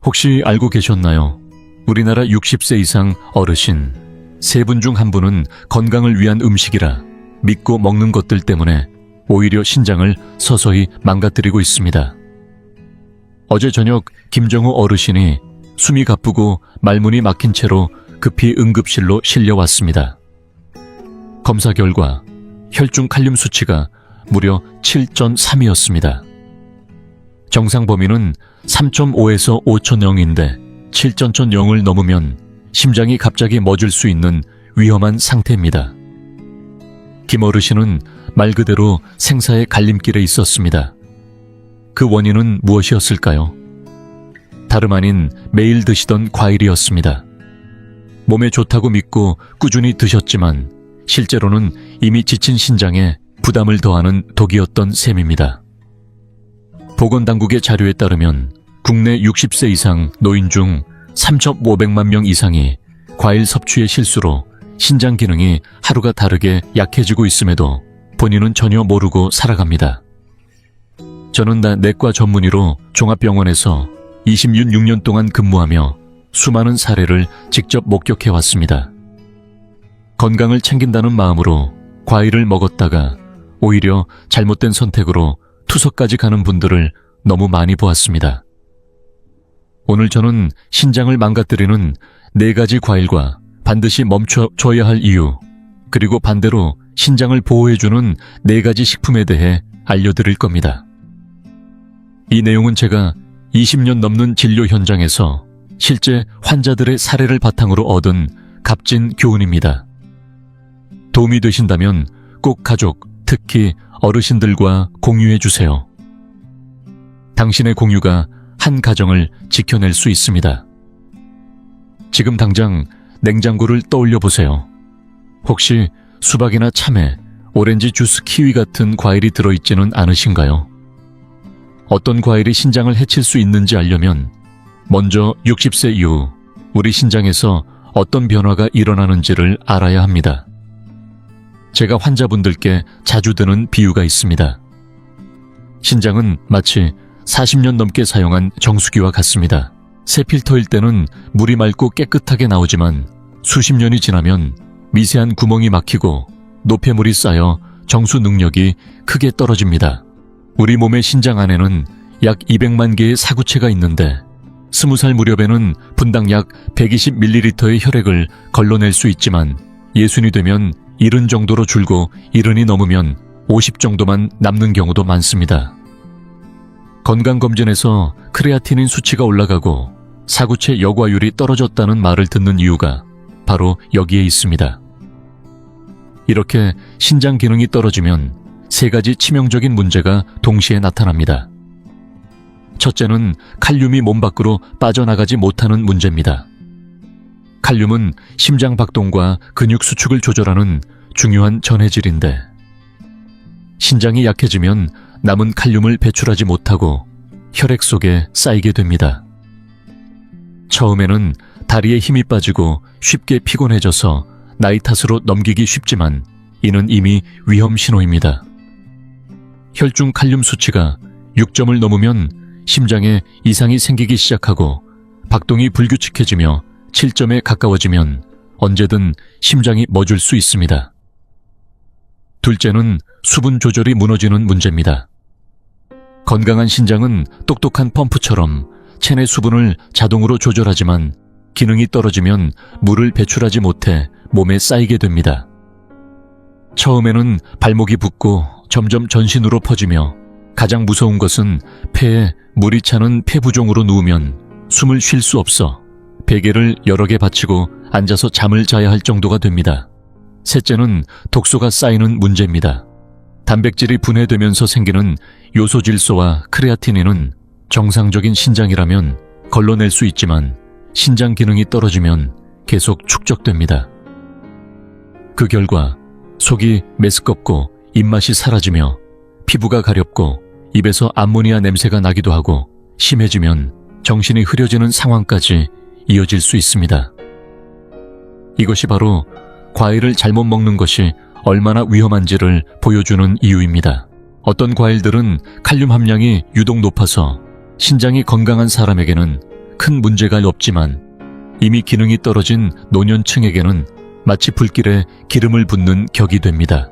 혹시 알고 계셨나요? 우리나라 60세 이상 어르신 3분 중 1분은 건강을 위한 음식이라 믿고 먹는 것들 때문에 오히려 신장을 서서히 망가뜨리고 있습니다. 어제 저녁 김정우 어르신이 숨이 가쁘고 말문이 막힌 채로 급히 응급실로 실려왔습니다. 검사 결과 혈중 칼륨 수치가 무려 7.3이었습니다. 정상 범위는 3.5에서 5.0인데 7.0을 넘으면 심장이 갑자기 멎을 수 있는 위험한 상태입니다. 김 어르신은 말 그대로 생사의 갈림길에 있었습니다. 그 원인은 무엇이었을까요? 다름 아닌 매일 드시던 과일이었습니다. 몸에 좋다고 믿고 꾸준히 드셨지만 실제로는 이미 지친 신장에 부담을 더하는 독이었던 셈입니다. 보건당국의 자료에 따르면 국내 60세 이상 노인 중 3,500만 명 이상이 과일 섭취의 실수로 신장 기능이 하루가 다르게 약해지고 있음에도 본인은 전혀 모르고 살아갑니다. 저는 내과 전문의로 종합병원에서 26년 동안 근무하며 수많은 사례를 직접 목격해왔습니다. 건강을 챙긴다는 마음으로 과일을 먹었다가 오히려 잘못된 선택으로 투석까지 가는 분들을 너무 많이 보았습니다. 오늘 저는 신장을 망가뜨리는 4가지 과일과 반드시 멈춰줘야 할 이유, 그리고 반대로 신장을 보호해주는 4가지 식품에 대해 알려드릴 겁니다. 이 내용은 제가 20년 넘는 진료 현장에서 실제 환자들의 사례를 바탕으로 얻은 값진 교훈입니다. 도움이 되신다면 꼭 가족, 특히 어르신들과 공유해주세요. 당신의 공유가 한 가정을 지켜낼 수 있습니다. 지금 당장 냉장고를 떠올려 보세요. 혹시 수박이나 참외, 오렌지 주스, 키위 같은 과일이 들어있지는 않으신가요? 어떤 과일이 신장을 해칠 수 있는지 알려면 먼저 60세 이후 우리 신장에서 어떤 변화가 일어나는지를 알아야 합니다. 제가 환자분들께 자주 드는 비유가 있습니다. 신장은 마치 40년 넘게 사용한 정수기와 같습니다. 새 필터일 때는 물이 맑고 깨끗하게 나오지만 수십 년이 지나면 미세한 구멍이 막히고 노폐물이 쌓여 정수 능력이 크게 떨어집니다. 우리 몸의 신장 안에는 약 200만 개의 사구체가 있는데 20살 무렵에는 분당 약 120ml의 혈액을 걸러낼 수 있지만 60이 되면 70 정도로 줄고 70이 넘으면 50 정도만 남는 경우도 많습니다. 건강검진에서 크레아티닌 수치가 올라가고 사구체 여과율이 떨어졌다는 말을 듣는 이유가 바로 여기에 있습니다. 이렇게 신장 기능이 떨어지면 3가지 치명적인 문제가 동시에 나타납니다. 첫째는 칼륨이 몸 밖으로 빠져나가지 못하는 문제입니다. 칼륨은 심장 박동과 근육 수축을 조절하는 중요한 전해질인데 신장이 약해지면 남은 칼륨을 배출하지 못하고 혈액 속에 쌓이게 됩니다. 처음에는 다리에 힘이 빠지고 쉽게 피곤해져서 나이 탓으로 넘기기 쉽지만 이는 이미 위험 신호입니다. 혈중 칼륨 수치가 6점을 넘으면 심장에 이상이 생기기 시작하고 박동이 불규칙해지며 7점에 가까워지면 언제든 심장이 멎을 수 있습니다. 둘째는 수분 조절이 무너지는 문제입니다. 건강한 신장은 똑똑한 펌프처럼 체내 수분을 자동으로 조절하지만 기능이 떨어지면 물을 배출하지 못해 몸에 쌓이게 됩니다. 처음에는 발목이 붓고 점점 전신으로 퍼지며 가장 무서운 것은 폐에 물이 차는 폐부종으로 누우면 숨을 쉴 수 없어 베개를 여러 개 받치고 앉아서 잠을 자야 할 정도가 됩니다. 셋째는 독소가 쌓이는 문제입니다. 단백질이 분해되면서 생기는 요소질소와 크레아티닌은 정상적인 신장이라면 걸러낼 수 있지만 신장 기능이 떨어지면 계속 축적됩니다. 그 결과 속이 메스껍고 입맛이 사라지며 피부가 가렵고 입에서 암모니아 냄새가 나기도 하고 심해지면 정신이 흐려지는 상황까지 이어질 수 있습니다. 이것이 바로 과일을 잘못 먹는 것이 얼마나 위험한지를 보여주는 이유입니다. 어떤 과일들은 칼륨 함량이 유독 높아서 신장이 건강한 사람에게는 큰 문제가 없지만 이미 기능이 떨어진 노년층에게는 마치 불길에 기름을 붓는 격이 됩니다.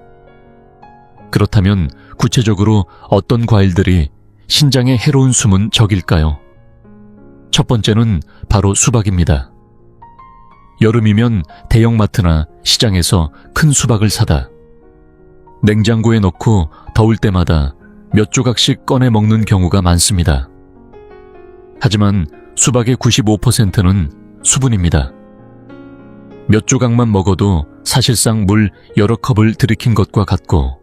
그렇다면 구체적으로 어떤 과일들이 신장에 해로운 숨은 적일까요? 첫 번째는 바로 수박입니다. 여름이면 대형마트나 시장에서 큰 수박을 사다 냉장고에 넣고 더울 때마다 몇 조각씩 꺼내 먹는 경우가 많습니다. 하지만 수박의 95%는 수분입니다. 몇 조각만 먹어도 사실상 물 여러 컵을 들이킨 것과 같고,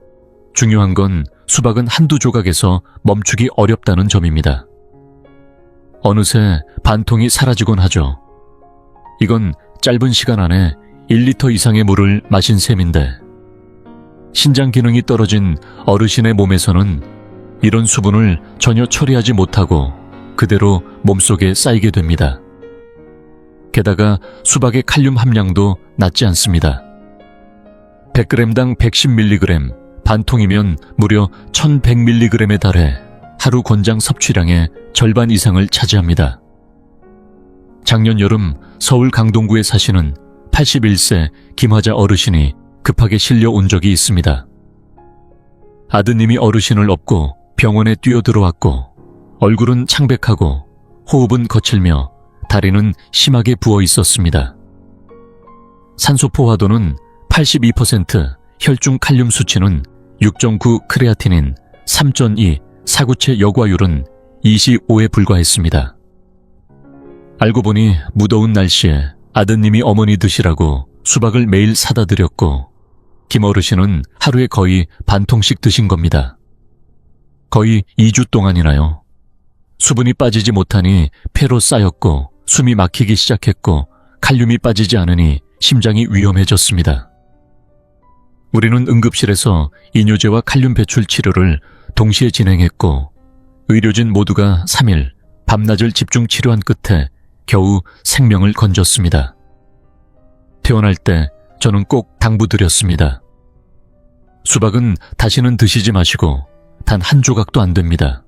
중요한 건 수박은 한두 조각에서 멈추기 어렵다는 점입니다. 어느새 반통이 사라지곤 하죠. 이건 짧은 시간 안에 1리터 이상의 물을 마신 셈인데, 신장 기능이 떨어진 어르신의 몸에서는 이런 수분을 전혀 처리하지 못하고 그대로 몸속에 쌓이게 됩니다. 게다가 수박의 칼륨 함량도 낮지 않습니다. 100g당 110mg, 반통이면 무려 1100mg에 달해 하루 권장 섭취량의 절반 이상을 차지합니다. 작년 여름 서울 강동구에 사시는 81세 김화자 어르신이 급하게 실려 온 적이 있습니다. 아드님이 어르신을 업고 병원에 뛰어들어왔고, 얼굴은 창백하고 호흡은 거칠며 다리는 심하게 부어 있었습니다. 산소 포화도는 82%, 혈중 칼륨 수치는 6.9 크레아티닌, 3.2 사구체 여과율은 25에 불과했습니다. 알고 보니 무더운 날씨에 아드님이 어머니 드시라고 수박을 매일 사다 드렸고, 김 어르신은 하루에 거의 반통씩 드신 겁니다. 거의 2주 동안이나요. 수분이 빠지지 못하니 폐로 쌓였고 숨이 막히기 시작했고, 칼륨이 빠지지 않으니 심장이 위험해졌습니다. 우리는 응급실에서 이뇨제와 칼륨 배출 치료를 동시에 진행했고, 의료진 모두가 3일 밤낮을 집중 치료한 끝에 겨우 생명을 건졌습니다. 퇴원할 때 저는 꼭 당부드렸습니다. 수박은 다시는 드시지 마시고 단 한 조각도 안 됩니다.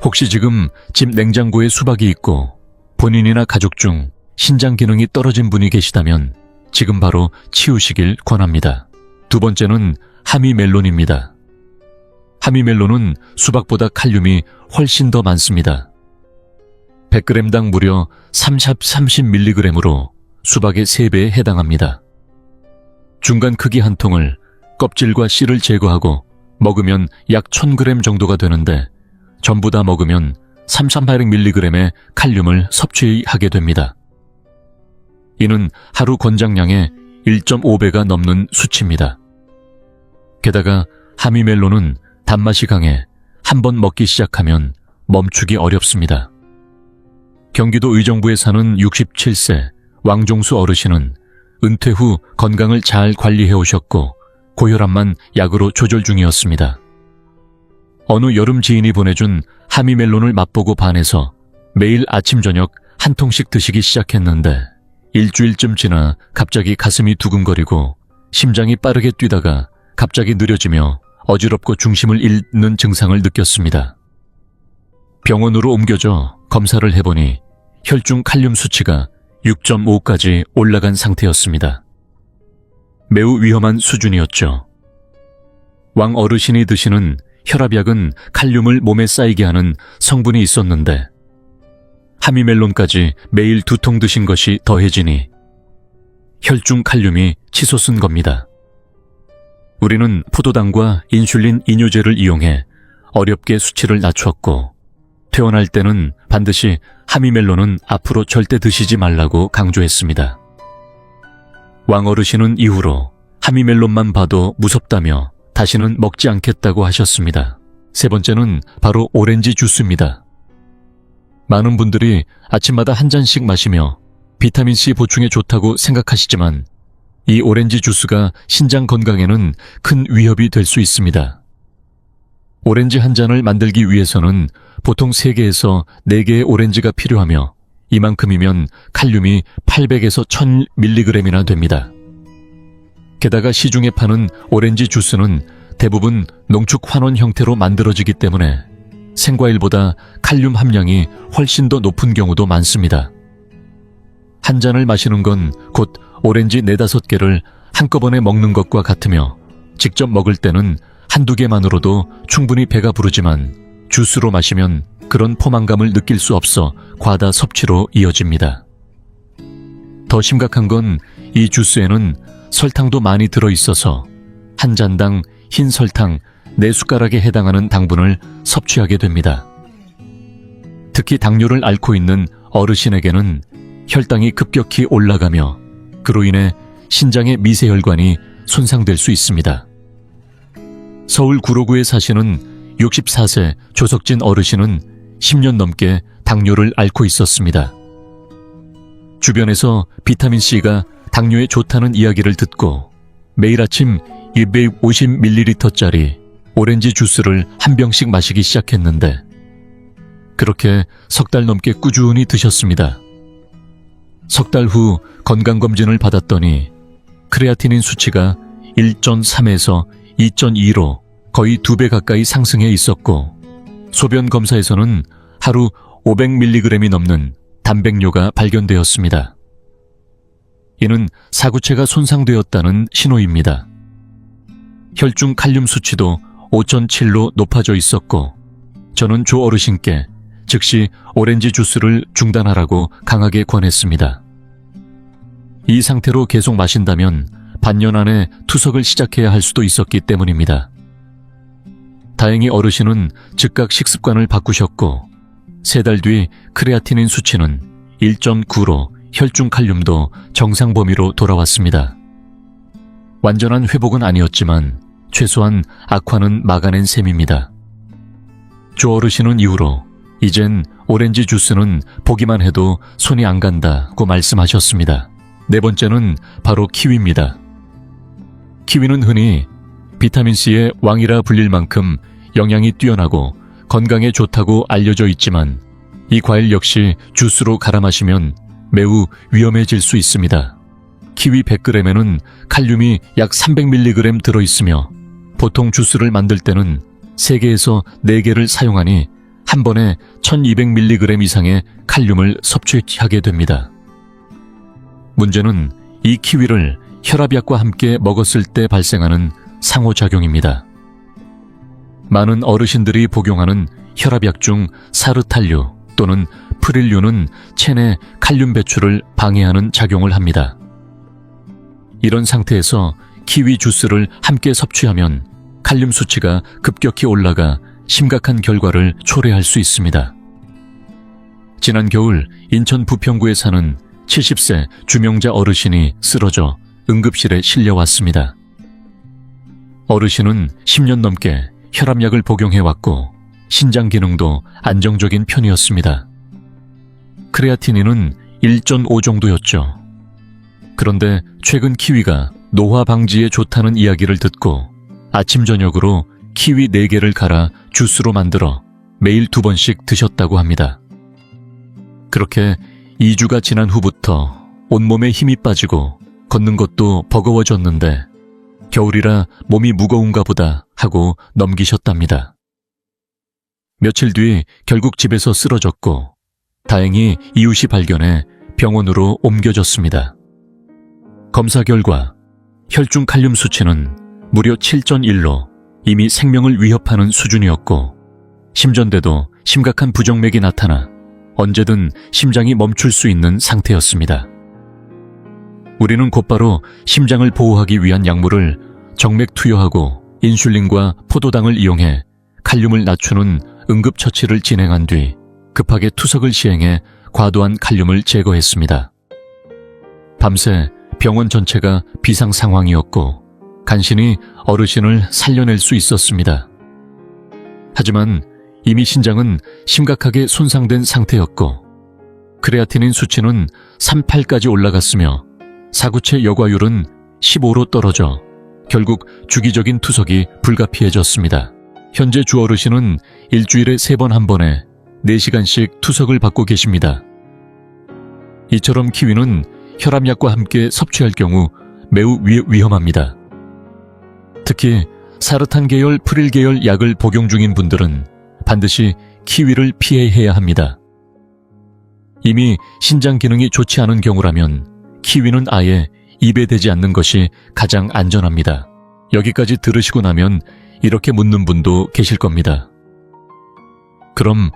혹시 지금 집 냉장고에 수박이 있고 본인이나 가족 중 신장 기능이 떨어진 분이 계시다면 지금 바로 치우시길 권합니다. 두 번째는 하미멜론입니다. 하미멜론은 수박보다 칼륨이 훨씬 더 많습니다. 100g당 무려 30mg으로 수박의 3배에 해당합니다. 중간 크기 한 통을 껍질과 씨를 제거하고 먹으면 약 1000g 정도가 되는데, 전부 다 먹으면 3800mg의 칼륨을 섭취하게 됩니다. 이는 하루 권장량의 1.5배가 넘는 수치입니다. 게다가 하미멜론은 단맛이 강해 한번 먹기 시작하면 멈추기 어렵습니다. 경기도 의정부에 사는 67세 왕종수 어르신은 은퇴 후 건강을 잘 관리해 오셨고 고혈압만 약으로 조절 중이었습니다. 어느 여름 지인이 보내준 하미멜론을 맛보고 반해서 매일 아침 저녁 한 통씩 드시기 시작했는데, 일주일쯤 지나 갑자기 가슴이 두근거리고 심장이 빠르게 뛰다가 갑자기 느려지며 어지럽고 중심을 잃는 증상을 느꼈습니다. 병원으로 옮겨져 검사를 해보니 혈중 칼륨 수치가 6.5까지 올라간 상태였습니다. 매우 위험한 수준이었죠. 왕 어르신이 드시는 혈압약은 칼륨을 몸에 쌓이게 하는 성분이 있었는데, 하미멜론까지 매일 2통 드신 것이 더해지니 혈중 칼륨이 치솟은 겁니다. 우리는 포도당과 인슐린 이뇨제를 이용해 어렵게 수치를 낮췄고, 퇴원할 때는 반드시 하미멜론은 앞으로 절대 드시지 말라고 강조했습니다. 왕 어르신은 이후로 하미멜론만 봐도 무섭다며 다시는 먹지 않겠다고 하셨습니다. 세 번째는 바로 오렌지 주스입니다. 많은 분들이 아침마다 한 잔씩 마시며 비타민C 보충에 좋다고 생각하시지만, 이 오렌지 주스가 신장 건강에는 큰 위협이 될 수 있습니다. 오렌지 한 잔을 만들기 위해서는 보통 3개에서 4개의 오렌지가 필요하며, 이만큼이면 칼륨이 800에서 1000mg이나 됩니다. 게다가 시중에 파는 오렌지 주스는 대부분 농축 환원 형태로 만들어지기 때문에 생과일보다 칼륨 함량이 훨씬 더 높은 경우도 많습니다. 한 잔을 마시는 건 곧 오렌지 4-5개를 한꺼번에 먹는 것과 같으며 직접 먹을 때는 한두 개만으로도 충분히 배가 부르지만 주스로 마시면 그런 포만감을 느낄 수 없어 과다 섭취로 이어집니다. 더 심각한 건 이 주스에는 설탕도 많이 들어있어서 한 잔당 흰 설탕 4숟가락에 해당하는 당분을 섭취하게 됩니다. 특히 당뇨를 앓고 있는 어르신에게는 혈당이 급격히 올라가며 그로 인해 신장의 미세혈관이 손상될 수 있습니다. 서울 구로구에 사시는 64세 조석진 어르신은 10년 넘게 당뇨를 앓고 있었습니다. 주변에서 비타민C가 당뇨에 좋다는 이야기를 듣고 매일 아침 250ml짜리 오렌지 주스를 한 병씩 마시기 시작했는데 그렇게 석 달 넘게 꾸준히 드셨습니다. 석 달 후 건강검진을 받았더니 크레아티닌 수치가 1.3에서 2.2로 거의 2배 가까이 상승해 있었고 소변 검사에서는 하루 500mg이 넘는 단백뇨가 발견되었습니다. 이는 사구체가 손상되었다는 신호입니다. 혈중 칼륨 수치도 5.7로 높아져 있었고 저는 조 어르신께 즉시 오렌지 주스를 중단하라고 강하게 권했습니다. 이 상태로 계속 마신다면 반년 안에 투석을 시작해야 할 수도 있었기 때문입니다. 다행히 어르신은 즉각 식습관을 바꾸셨고 3달 뒤 크레아티닌 수치는 1.9로 혈중 칼륨도 정상 범위로 돌아왔습니다. 완전한 회복은 아니었지만 최소한 악화는 막아낸 셈입니다. 조 어르신은 이후로 이젠 오렌지 주스는 보기만 해도 손이 안 간다고 말씀하셨습니다. 4번째는 바로 키위입니다. 키위는 흔히 비타민C의 왕이라 불릴 만큼 영양이 뛰어나고 건강에 좋다고 알려져 있지만 이 과일 역시 주스로 갈아 마시면 매우 위험해질 수 있습니다. 키위 100g에는 칼륨이 약 300mg 들어있으며 보통 주스를 만들 때는 3개에서 4개를 사용하니 한 번에 1200mg 이상의 칼륨을 섭취하게 됩니다. 문제는 이 키위를 혈압약과 함께 먹었을 때 발생하는 상호작용입니다. 많은 어르신들이 복용하는 혈압약 중 사르탈류 또는 프릴류는 체내 칼륨 배출을 방해하는 작용을 합니다. 이런 상태에서 키위 주스를 함께 섭취하면 칼륨 수치가 급격히 올라가 심각한 결과를 초래할 수 있습니다. 지난 겨울 인천 부평구에 사는 70세 주명자 어르신이 쓰러져 응급실에 실려왔습니다. 어르신은 10년 넘게 혈압약을 복용해왔고 신장 기능도 안정적인 편이었습니다. 크레아티닌은 1.5 정도였죠. 그런데 최근 키위가 노화 방지에 좋다는 이야기를 듣고 아침 저녁으로 키위 4개를 갈아 주스로 만들어 매일 2번씩 드셨다고 합니다. 그렇게 2주가 지난 후부터 온몸에 힘이 빠지고 걷는 것도 버거워졌는데 겨울이라 몸이 무거운가 보다 하고 넘기셨답니다. 며칠 뒤 결국 집에서 쓰러졌고 다행히 이웃이 발견해 병원으로 옮겨졌습니다. 검사 결과 혈중 칼륨 수치는 무려 7.1로 이미 생명을 위협하는 수준이었고 심전대도 심각한 부정맥이 나타나 언제든 심장이 멈출 수 있는 상태였습니다. 우리는 곧바로 심장을 보호하기 위한 약물을 정맥 투여하고 인슐린과 포도당을 이용해 칼륨을 낮추는 응급처치를 진행한 뒤 급하게 투석을 시행해 과도한 칼륨을 제거했습니다. 밤새 병원 전체가 비상 상황이었고 간신히 어르신을 살려낼 수 있었습니다. 하지만 이미 신장은 심각하게 손상된 상태였고 크레아티닌 수치는 38까지 올라갔으며 사구체 여과율은 15로 떨어져 결국 주기적인 투석이 불가피해졌습니다. 현재 주 어르신은 일주일에 3번 한 번에 4시간씩 투석을 받고 계십니다. 이처럼 키위는 혈압약과 함께 섭취할 경우 매우 위험합니다. 특히 사르탄 계열, 프릴 계열 약을 복용 중인 분들은 반드시 키위를 피해야 합니다. 이미 신장 기능이 좋지 않은 경우라면 키위는 아예 입에 대지 않는 것이 가장 안전합니다. 여기까지 들으시고 나면 이렇게 묻는 분도 계실 겁니다. 그럼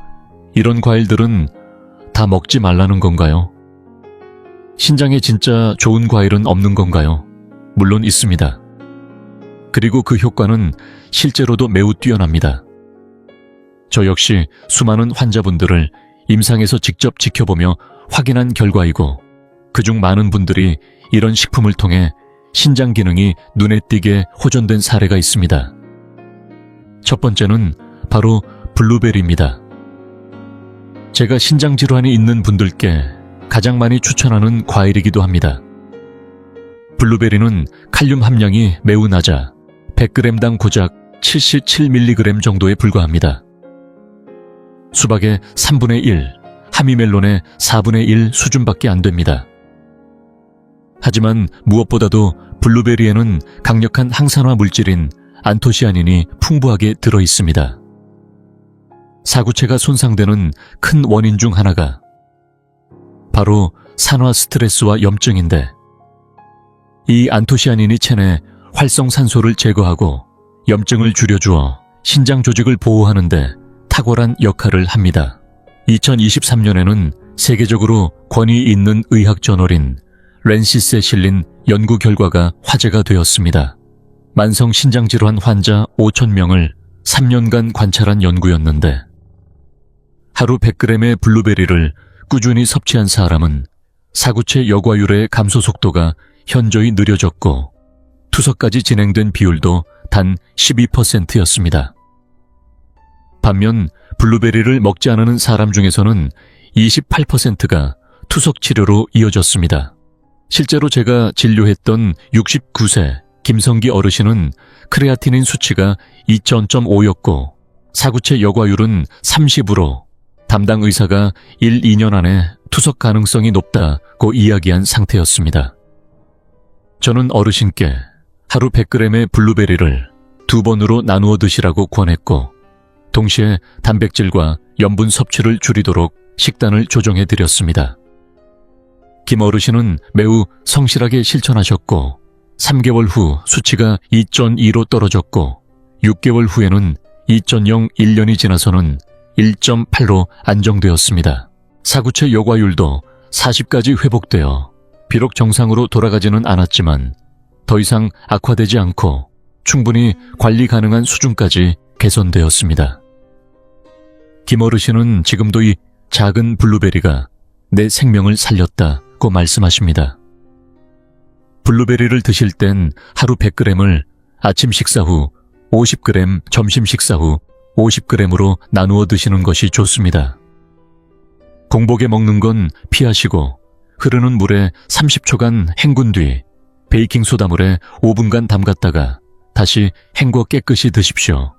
이런 과일들은 다 먹지 말라는 건가요? 신장에 진짜 좋은 과일은 없는 건가요? 물론 있습니다. 그리고 그 효과는 실제로도 매우 뛰어납니다. 저 역시 수많은 환자분들을 임상에서 직접 지켜보며 확인한 결과이고, 그중 많은 분들이 이런 식품을 통해 신장 기능이 눈에 띄게 호전된 사례가 있습니다. 첫 번째는 바로 블루베리입니다. 제가 신장 질환이 있는 분들께 가장 많이 추천하는 과일이기도 합니다. 블루베리는 칼륨 함량이 매우 낮아 100g당 고작 77mg 정도에 불과합니다. 수박의 3분의 1, 하미멜론의 4분의 1 수준밖에 안 됩니다. 하지만 무엇보다도 블루베리에는 강력한 항산화 물질인 안토시아닌이 풍부하게 들어 있습니다. 사구체가 손상되는 큰 원인 중 하나가 바로 산화 스트레스와 염증인데, 이 안토시아닌이 체내 활성산소를 제거하고 염증을 줄여주어 신장 조직을 보호하는데 탁월한 역할을 합니다. 2023년에는 세계적으로 권위 있는 의학 저널인 랜시스에 실린 연구 결과가 화제가 되었습니다. 만성 신장질환 환자 5,000명을 3년간 관찰한 연구였는데, 하루 100g의 블루베리를 꾸준히 섭취한 사람은 사구체 여과율의 감소 속도가 현저히 느려졌고 투석까지 진행된 비율도 단 12%였습니다. 반면 블루베리를 먹지 않은 사람 중에서는 28%가 투석 치료로 이어졌습니다. 실제로 제가 진료했던 69세 김성기 어르신은 크레아티닌 수치가 2.5였고 사구체 여과율은 30으로 담당 의사가 1, 2년 안에 투석 가능성이 높다고 이야기한 상태였습니다. 저는 어르신께 하루 100g의 블루베리를 2번으로 나누어 드시라고 권했고, 동시에 단백질과 염분 섭취를 줄이도록 식단을 조정해 드렸습니다. 김 어르신은 매우 성실하게 실천하셨고 3개월 후 수치가 2.2로 떨어졌고 6개월 후에는 2.0, 1년이 지나서는 1.8로 안정되었습니다. 사구체 여과율도 40까지 회복되어 비록 정상으로 돌아가지는 않았지만 더 이상 악화되지 않고 충분히 관리 가능한 수준까지 개선되었습니다. 김 어르신은 지금도 이 작은 블루베리가 내 생명을 살렸다고 말씀하십니다. 블루베리를 드실 땐 하루 100g을 아침 식사 후 50g, 점심 식사 후 50g으로 나누어 드시는 것이 좋습니다. 공복에 먹는 건 피하시고 흐르는 물에 30초간 헹군 뒤 베이킹소다물에 5분간 담갔다가 다시 헹궈 깨끗이 드십시오.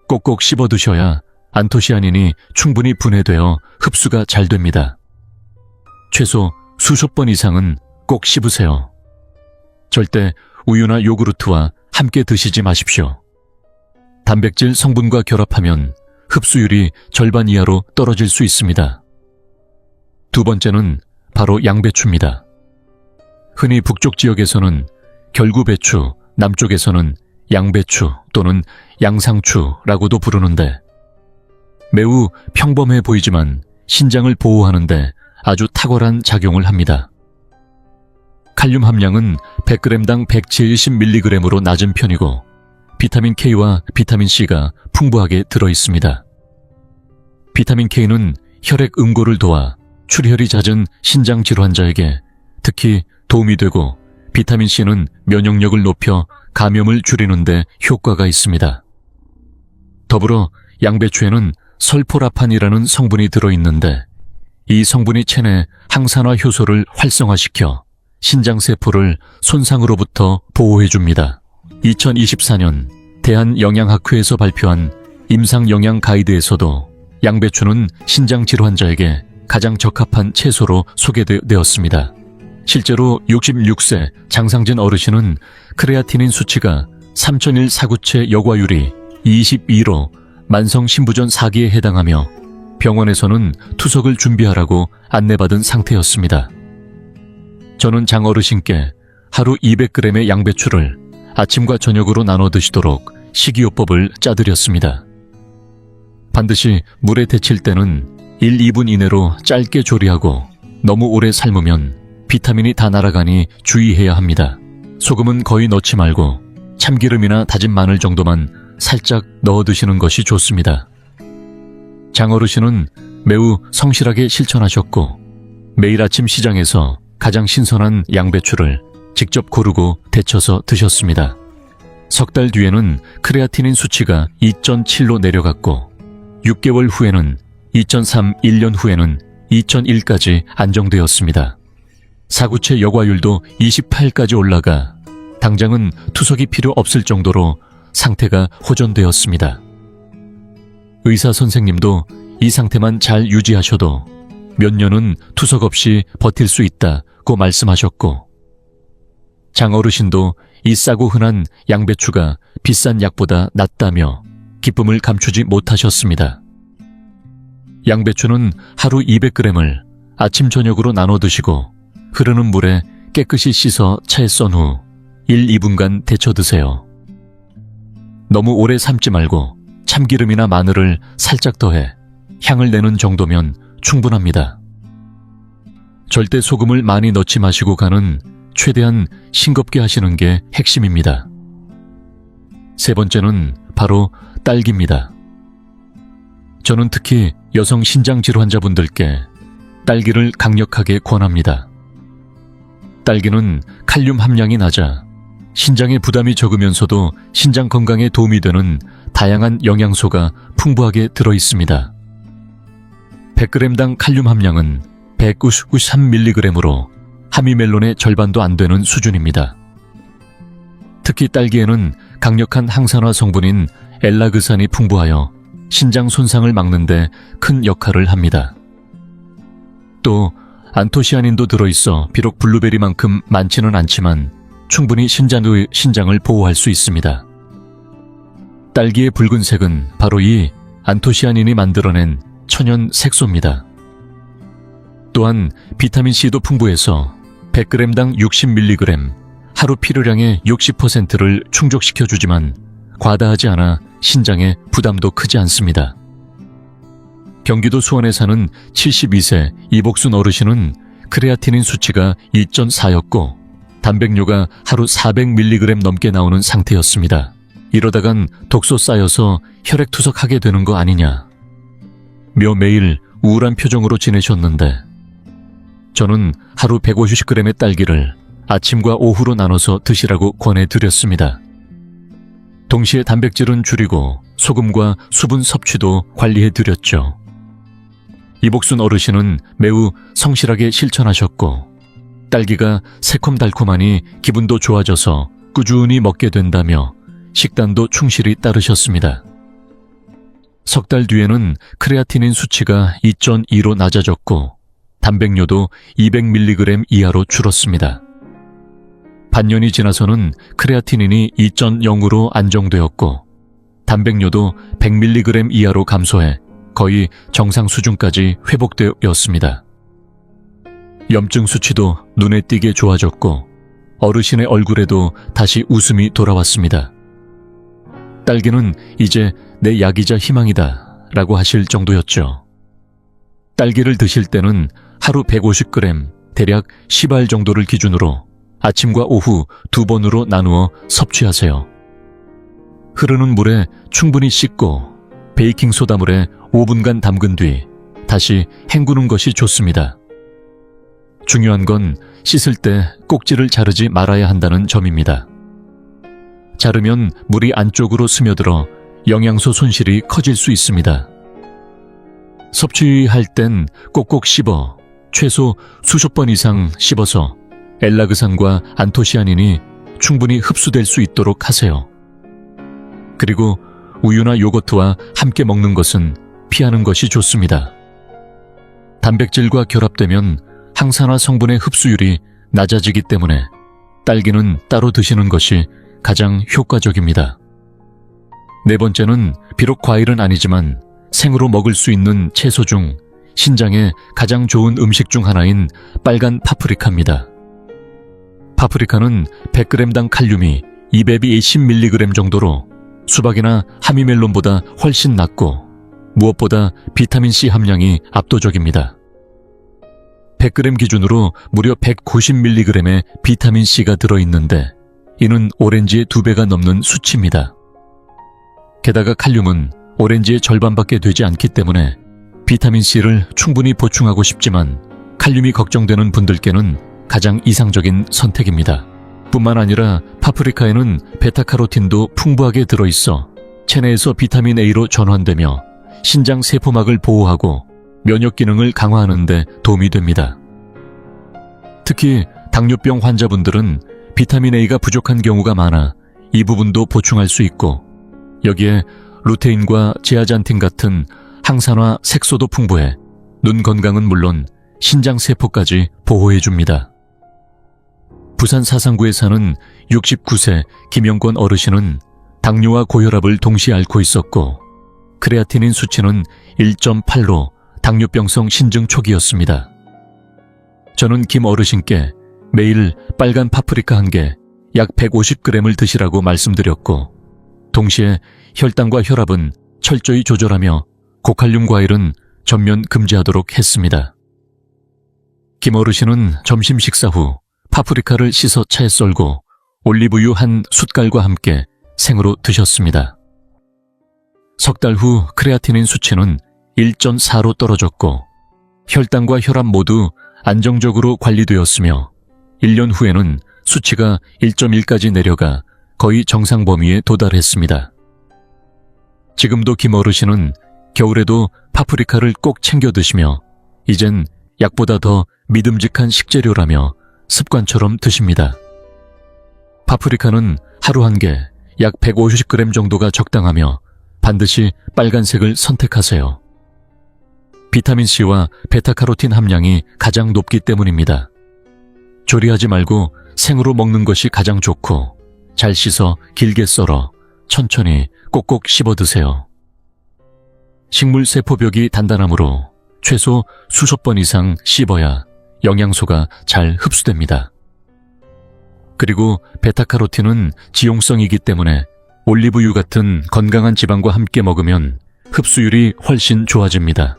꼭꼭 씹어 드셔야 안토시아닌이 충분히 분해되어 흡수가 잘 됩니다. 최소 수십 번 이상은 꼭 씹으세요. 절대 우유나 요구르트와 함께 드시지 마십시오. 단백질 성분과 결합하면 흡수율이 절반 이하로 떨어질 수 있습니다. 두 번째는 바로 양배추입니다. 흔히 북쪽 지역에서는 결구배추, 남쪽에서는 양배추 또는 양상추라고도 부르는데, 매우 평범해 보이지만 신장을 보호하는데 아주 탁월한 작용을 합니다. 칼륨 함량은 100g당 170mg으로 낮은 편이고 비타민 K와 비타민 C가 풍부하게 들어있습니다. 비타민 K는 혈액 응고를 도와 출혈이 잦은 신장 질환자에게 특히 도움이 되고, 비타민 C는 면역력을 높여 감염을 줄이는 데 효과가 있습니다. 더불어 양배추에는 설포라판이라는 성분이 들어있는데, 이 성분이 체내 항산화 효소를 활성화시켜 신장세포를 손상으로부터 보호해줍니다. 2024년 대한영양학회에서 발표한 임상영양 가이드에서도 양배추는 신장질환자에게 가장 적합한 채소로 소개되었습니다. 실제로 66세 장상진 어르신은 크레아티닌 수치가 3001 사구체 여과율이 22로 만성 신부전 4기에 해당하며 병원에서는 투석을 준비하라고 안내받은 상태였습니다. 저는 장어르신께 하루 200g의 양배추를 아침과 저녁으로 나눠 드시도록 식이요법을 짜드렸습니다. 반드시 물에 데칠 때는 1, 2분 이내로 짧게 조리하고 너무 오래 삶으면 비타민이 다 날아가니 주의해야 합니다. 소금은 거의 넣지 말고 참기름이나 다진 마늘 정도만 살짝 넣어 드시는 것이 좋습니다. 장어르신은 매우 성실하게 실천하셨고 매일 아침 시장에서 가장 신선한 양배추를 직접 고르고 데쳐서 드셨습니다. 석 달 뒤에는 크레아티닌 수치가 2.7로 내려갔고 6개월 후에는 2.3, 1년 후에는 2.1까지 안정되었습니다. 사구체 여과율도 28까지 올라가 당장은 투석이 필요 없을 정도로 상태가 호전되었습니다. 의사 선생님도 이 상태만 잘 유지하셔도 몇 년은 투석 없이 버틸 수 있다고 말씀하셨고 장어르신도 이 싸고 흔한 양배추가 비싼 약보다 낫다며 기쁨을 감추지 못하셨습니다. 양배추는 하루 200g을 아침 저녁으로 나눠 드시고 흐르는 물에 깨끗이 씻어 차에 썬 후 1, 2분간 데쳐 드세요. 너무 오래 삶지 말고 참기름이나 마늘을 살짝 더해 향을 내는 정도면 충분합니다. 절대 소금을 많이 넣지 마시고 간은 최대한 싱겁게 하시는 게 핵심입니다. 세 번째는 바로 딸기입니다. 저는 특히 여성 신장질환 환자분들께 딸기를 강력하게 권합니다. 딸기는 칼륨 함량이 낮아 신장에 부담이 적으면서도 신장 건강에 도움이 되는 다양한 영양소가 풍부하게 들어있습니다. 100g당 칼륨 함량은 193mg으로 하미멜론의 절반도 안 되는 수준입니다. 특히 딸기에는 강력한 항산화 성분인 엘라그산이 풍부하여 신장 손상을 막는 데 큰 역할을 합니다. 또 안토시아닌도 들어있어 비록 블루베리만큼 많지는 않지만 충분히 신장의 신장을 보호할 수 있습니다. 딸기의 붉은색은 바로 이 안토시아닌이 만들어낸 천연 색소입니다. 또한 비타민C도 풍부해서 100g당 60mg, 하루 필요량의 60%를 충족시켜주지만 과다하지 않아 신장에 부담도 크지 않습니다. 경기도 수원에 사는 72세 이복순 어르신은 크레아티닌 수치가 2.4였고 단백뇨가 하루 400mg 넘게 나오는 상태였습니다. 이러다간 독소 쌓여서 혈액투석하게 되는 거 아니냐. 매일 우울한 표정으로 지내셨는데 저는 하루 150g의 딸기를 아침과 오후로 나눠서 드시라고 권해드렸습니다. 동시에 단백질은 줄이고 소금과 수분 섭취도 관리해드렸죠. 이복순 어르신은 매우 성실하게 실천하셨고 딸기가 새콤달콤하니 기분도 좋아져서 꾸준히 먹게 된다며 식단도 충실히 따르셨습니다. 석 달 뒤에는 크레아티닌 수치가 2.2로 낮아졌고 단백뇨도 200mg 이하로 줄었습니다. 반년이 지나서는 크레아티닌이 2.0으로 안정되었고 단백뇨도 100mg 이하로 감소해 거의 정상 수준까지 회복되었습니다. 염증 수치도 눈에 띄게 좋아졌고 어르신의 얼굴에도 다시 웃음이 돌아왔습니다. 딸기는 이제 내 약이자 희망이다 라고 하실 정도였죠. 딸기를 드실 때는 하루 150g, 대략 10알 정도를 기준으로 아침과 오후 2번으로 나누어 섭취하세요. 흐르는 물에 충분히 씻고 베이킹소다물에 5분간 담근 뒤 다시 헹구는 것이 좋습니다. 중요한 건 씻을 때 꼭지를 자르지 말아야 한다는 점입니다. 자르면 물이 안쪽으로 스며들어 영양소 손실이 커질 수 있습니다. 섭취할 땐 꼭꼭 씹어 최소 수십 번 이상 씹어서 엘라그산과 안토시아닌이 충분히 흡수될 수 있도록 하세요. 그리고 우유나 요거트와 함께 먹는 것은 피하는 것이 좋습니다. 단백질과 결합되면 항산화 성분의 흡수율이 낮아지기 때문에 딸기는 따로 드시는 것이 가장 효과적입니다. 네 번째는 비록 과일은 아니지만 생으로 먹을 수 있는 채소 중 신장에 가장 좋은 음식 중 하나인 빨간 파프리카입니다. 파프리카는 100g당 칼륨이 210mg 정도로 수박이나 하미멜론보다 훨씬 낮고 무엇보다 비타민C 함량이 압도적입니다. 100g 기준으로 무려 190mg의 비타민C가 들어있는데 이는 오렌지의 2배가 넘는 수치입니다. 게다가 칼륨은 오렌지의 절반밖에 되지 않기 때문에 비타민C를 충분히 보충하고 싶지만 칼륨이 걱정되는 분들께는 가장 이상적인 선택입니다. 뿐만 아니라 파프리카에는 베타카로틴도 풍부하게 들어있어 체내에서 비타민 A로 전환되며 신장 세포막을 보호하고 면역 기능을 강화하는 데 도움이 됩니다. 특히 당뇨병 환자분들은 비타민 A가 부족한 경우가 많아 이 부분도 보충할 수 있고 여기에 루테인과 제아잔틴 같은 항산화 색소도 풍부해 눈 건강은 물론 신장 세포까지 보호해줍니다. 부산 사상구에 사는 69세 김영권 어르신은 당뇨와 고혈압을 동시에 앓고 있었고 크레아티닌 수치는 1.8로 당뇨병성 신증 초기였습니다. 저는 김 어르신께 매일 빨간 파프리카 1개, 약 150g을 드시라고 말씀드렸고 동시에 혈당과 혈압은 철저히 조절하며 고칼륨 과일은 전면 금지하도록 했습니다. 김 어르신은 점심 식사 후 파프리카를 씻어 차에 썰고 올리브유 한 숟갈과 함께 생으로 드셨습니다. 석 달 후 크레아티닌 수치는 1.4로 떨어졌고 혈당과 혈압 모두 안정적으로 관리되었으며 1년 후에는 수치가 1.1까지 내려가 거의 정상 범위에 도달했습니다. 지금도 김 어르신은 겨울에도 파프리카를 꼭 챙겨 드시며 이젠 약보다 더 믿음직한 식재료라며 습관처럼 드십니다. 파프리카는 하루 1개, 약 150g 정도가 적당하며 반드시 빨간색을 선택하세요. 비타민C와 베타카로틴 함량이 가장 높기 때문입니다. 조리하지 말고 생으로 먹는 것이 가장 좋고 잘 씻어 길게 썰어 천천히 꼭꼭 씹어 드세요. 식물 세포벽이 단단하므로 최소 수십 번 이상 씹어야 영양소가 잘 흡수됩니다. 그리고 베타카로틴은 지용성이기 때문에 올리브유 같은 건강한 지방과 함께 먹으면 흡수율이 훨씬 좋아집니다.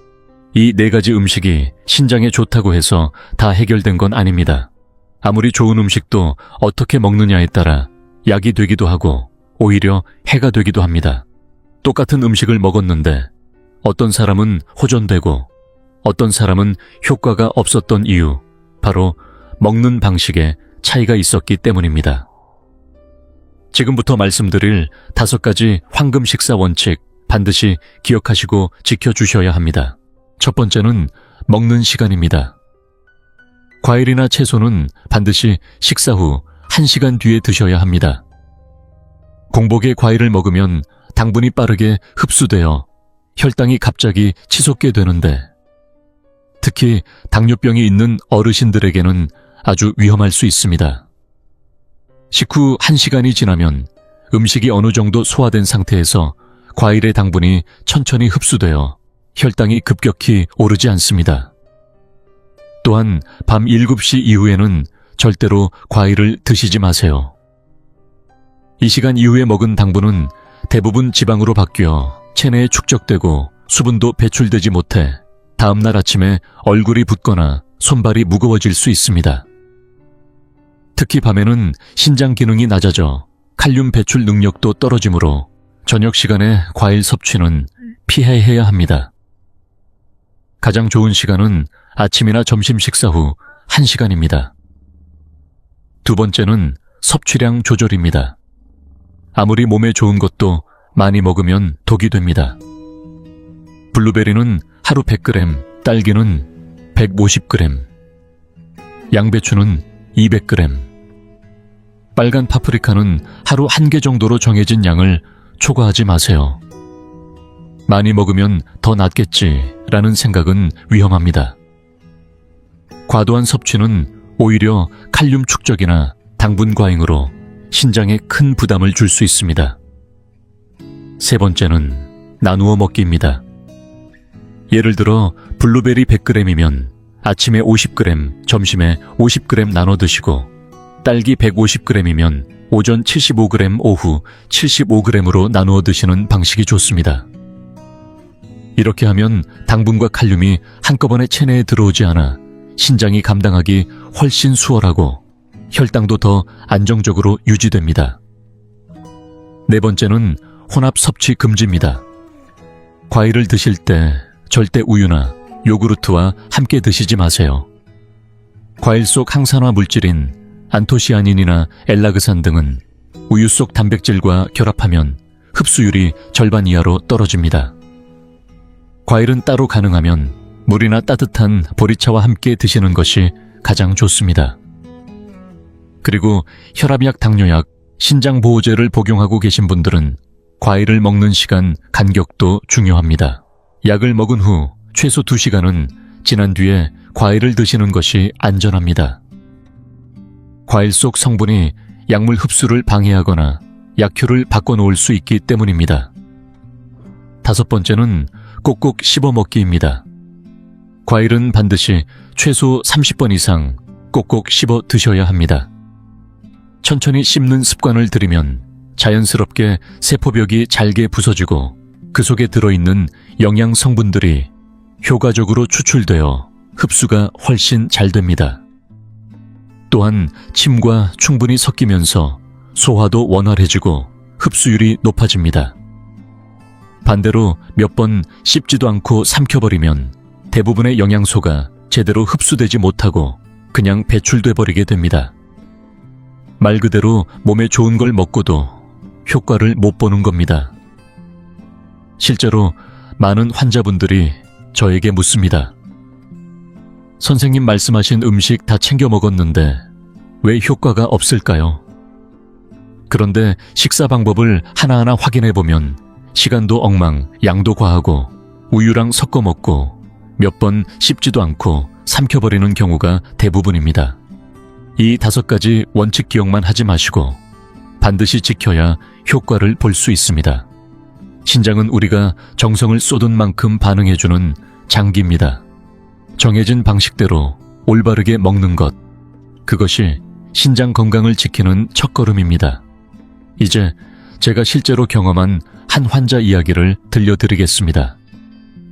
이 4가지 음식이 신장에 좋다고 해서 다 해결된 건 아닙니다. 아무리 좋은 음식도 어떻게 먹느냐에 따라 약이 되기도 하고 오히려 해가 되기도 합니다. 똑같은 음식을 먹었는데 어떤 사람은 호전되고 어떤 사람은 효과가 없었던 이유, 바로 먹는 방식에 차이가 있었기 때문입니다. 지금부터 말씀드릴 5가지 황금 식사 원칙 반드시 기억하시고 지켜주셔야 합니다. 첫 번째는 먹는 시간입니다. 과일이나 채소는 반드시 식사 후 1시간 뒤에 드셔야 합니다. 공복에 과일을 먹으면 당분이 빠르게 흡수되어 혈당이 갑자기 치솟게 되는데 특히 당뇨병이 있는 어르신들에게는 아주 위험할 수 있습니다. 식후 1시간이 지나면 음식이 어느 정도 소화된 상태에서 과일의 당분이 천천히 흡수되어 혈당이 급격히 오르지 않습니다. 또한 밤 7시 이후에는 절대로 과일을 드시지 마세요. 이 시간 이후에 먹은 당분은 대부분 지방으로 바뀌어 체내에 축적되고 수분도 배출되지 못해 다음날 아침에 얼굴이 붓거나 손발이 무거워질 수 있습니다. 특히 밤에는 신장 기능이 낮아져 칼륨 배출 능력도 떨어지므로 저녁 시간에 과일 섭취는 피해야 합니다. 가장 좋은 시간은 아침이나 점심 식사 후 1시간입니다. 두 번째는 섭취량 조절입니다. 아무리 몸에 좋은 것도 많이 먹으면 독이 됩니다. 블루베리는 하루 100g, 딸기는 150g, 양배추는 200g, 빨간 파프리카는 하루 1개 정도로 정해진 양을 초과하지 마세요. 많이 먹으면 더 낫겠지라는 생각은 위험합니다. 과도한 섭취는 오히려 칼륨 축적이나 당분 과잉으로 신장에 큰 부담을 줄 수 있습니다. 세 번째는 나누어 먹기입니다. 예를 들어 블루베리 100g이면 아침에 50g, 점심에 50g 나눠 드시고, 딸기 150g이면 오전 75g, 오후 75g으로 나누어 드시는 방식이 좋습니다. 이렇게 하면 당분과 칼륨이 한꺼번에 체내에 들어오지 않아 신장이 감당하기 훨씬 수월하고 혈당도 더 안정적으로 유지됩니다. 네 번째는 혼합 섭취 금지입니다. 과일을 드실 때 절대 우유나 요구르트와 함께 드시지 마세요. 과일 속 항산화 물질인 안토시아닌이나 엘라그산 등은 우유 속 단백질과 결합하면 흡수율이 절반 이하로 떨어집니다. 과일은 따로 가능하면 물이나 따뜻한 보리차와 함께 드시는 것이 가장 좋습니다. 그리고 혈압약, 당뇨약, 신장보호제를 복용하고 계신 분들은 과일을 먹는 시간, 간격도 중요합니다. 약을 먹은 후 최소 2시간은 지난 뒤에 과일을 드시는 것이 안전합니다. 과일 속 성분이 약물 흡수를 방해하거나 약효를 바꿔놓을 수 있기 때문입니다. 다섯 번째는 꼭꼭 씹어 먹기입니다. 과일은 반드시 최소 30번 이상 꼭꼭 씹어 드셔야 합니다. 천천히 씹는 습관을 들이면 자연스럽게 세포벽이 잘게 부서지고 그 속에 들어있는 영양 성분들이 효과적으로 추출되어 흡수가 훨씬 잘 됩니다. 또한 침과 충분히 섞이면서 소화도 원활해지고 흡수율이 높아집니다. 반대로 몇 번 씹지도 않고 삼켜버리면 대부분의 영양소가 제대로 흡수되지 못하고 그냥 배출돼 버리게 됩니다. 말 그대로 몸에 좋은 걸 먹고도 효과를 못 보는 겁니다. 실제로 많은 환자분들이 저에게 묻습니다. 선생님 말씀하신 음식 다 챙겨 먹었는데 왜 효과가 없을까요? 그런데 식사 방법을 하나하나 확인해 보면 시간도 엉망, 양도 과하고 우유랑 섞어 먹고 몇 번 씹지도 않고 삼켜버리는 경우가 대부분입니다. 이 5가지 원칙 기억만 하지 마시고 반드시 지켜야 효과를 볼 수 있습니다. 신장은 우리가 정성을 쏟은 만큼 반응해주는 장기입니다. 정해진 방식대로 올바르게 먹는 것, 그것이 신장 건강을 지키는 첫걸음입니다. 이제 제가 실제로 경험한 한 환자 이야기를 들려드리겠습니다.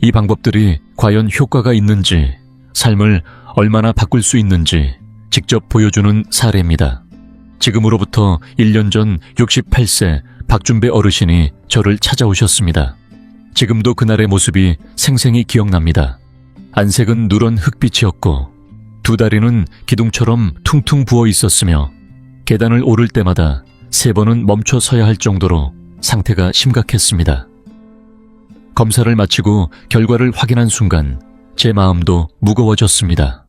이 방법들이 과연 효과가 있는지, 삶을 얼마나 바꿀 수 있는지 직접 보여주는 사례입니다. 지금으로부터 1년 전 68세 박준배 어르신이 저를 찾아오셨습니다. 지금도 그날의 모습이 생생히 기억납니다. 안색은 누런 흑빛이었고 두 다리는 기둥처럼 퉁퉁 부어 있었으며 계단을 오를 때마다 3번은 멈춰 서야 할 정도로 상태가 심각했습니다. 검사를 마치고 결과를 확인한 순간 제 마음도 무거워졌습니다.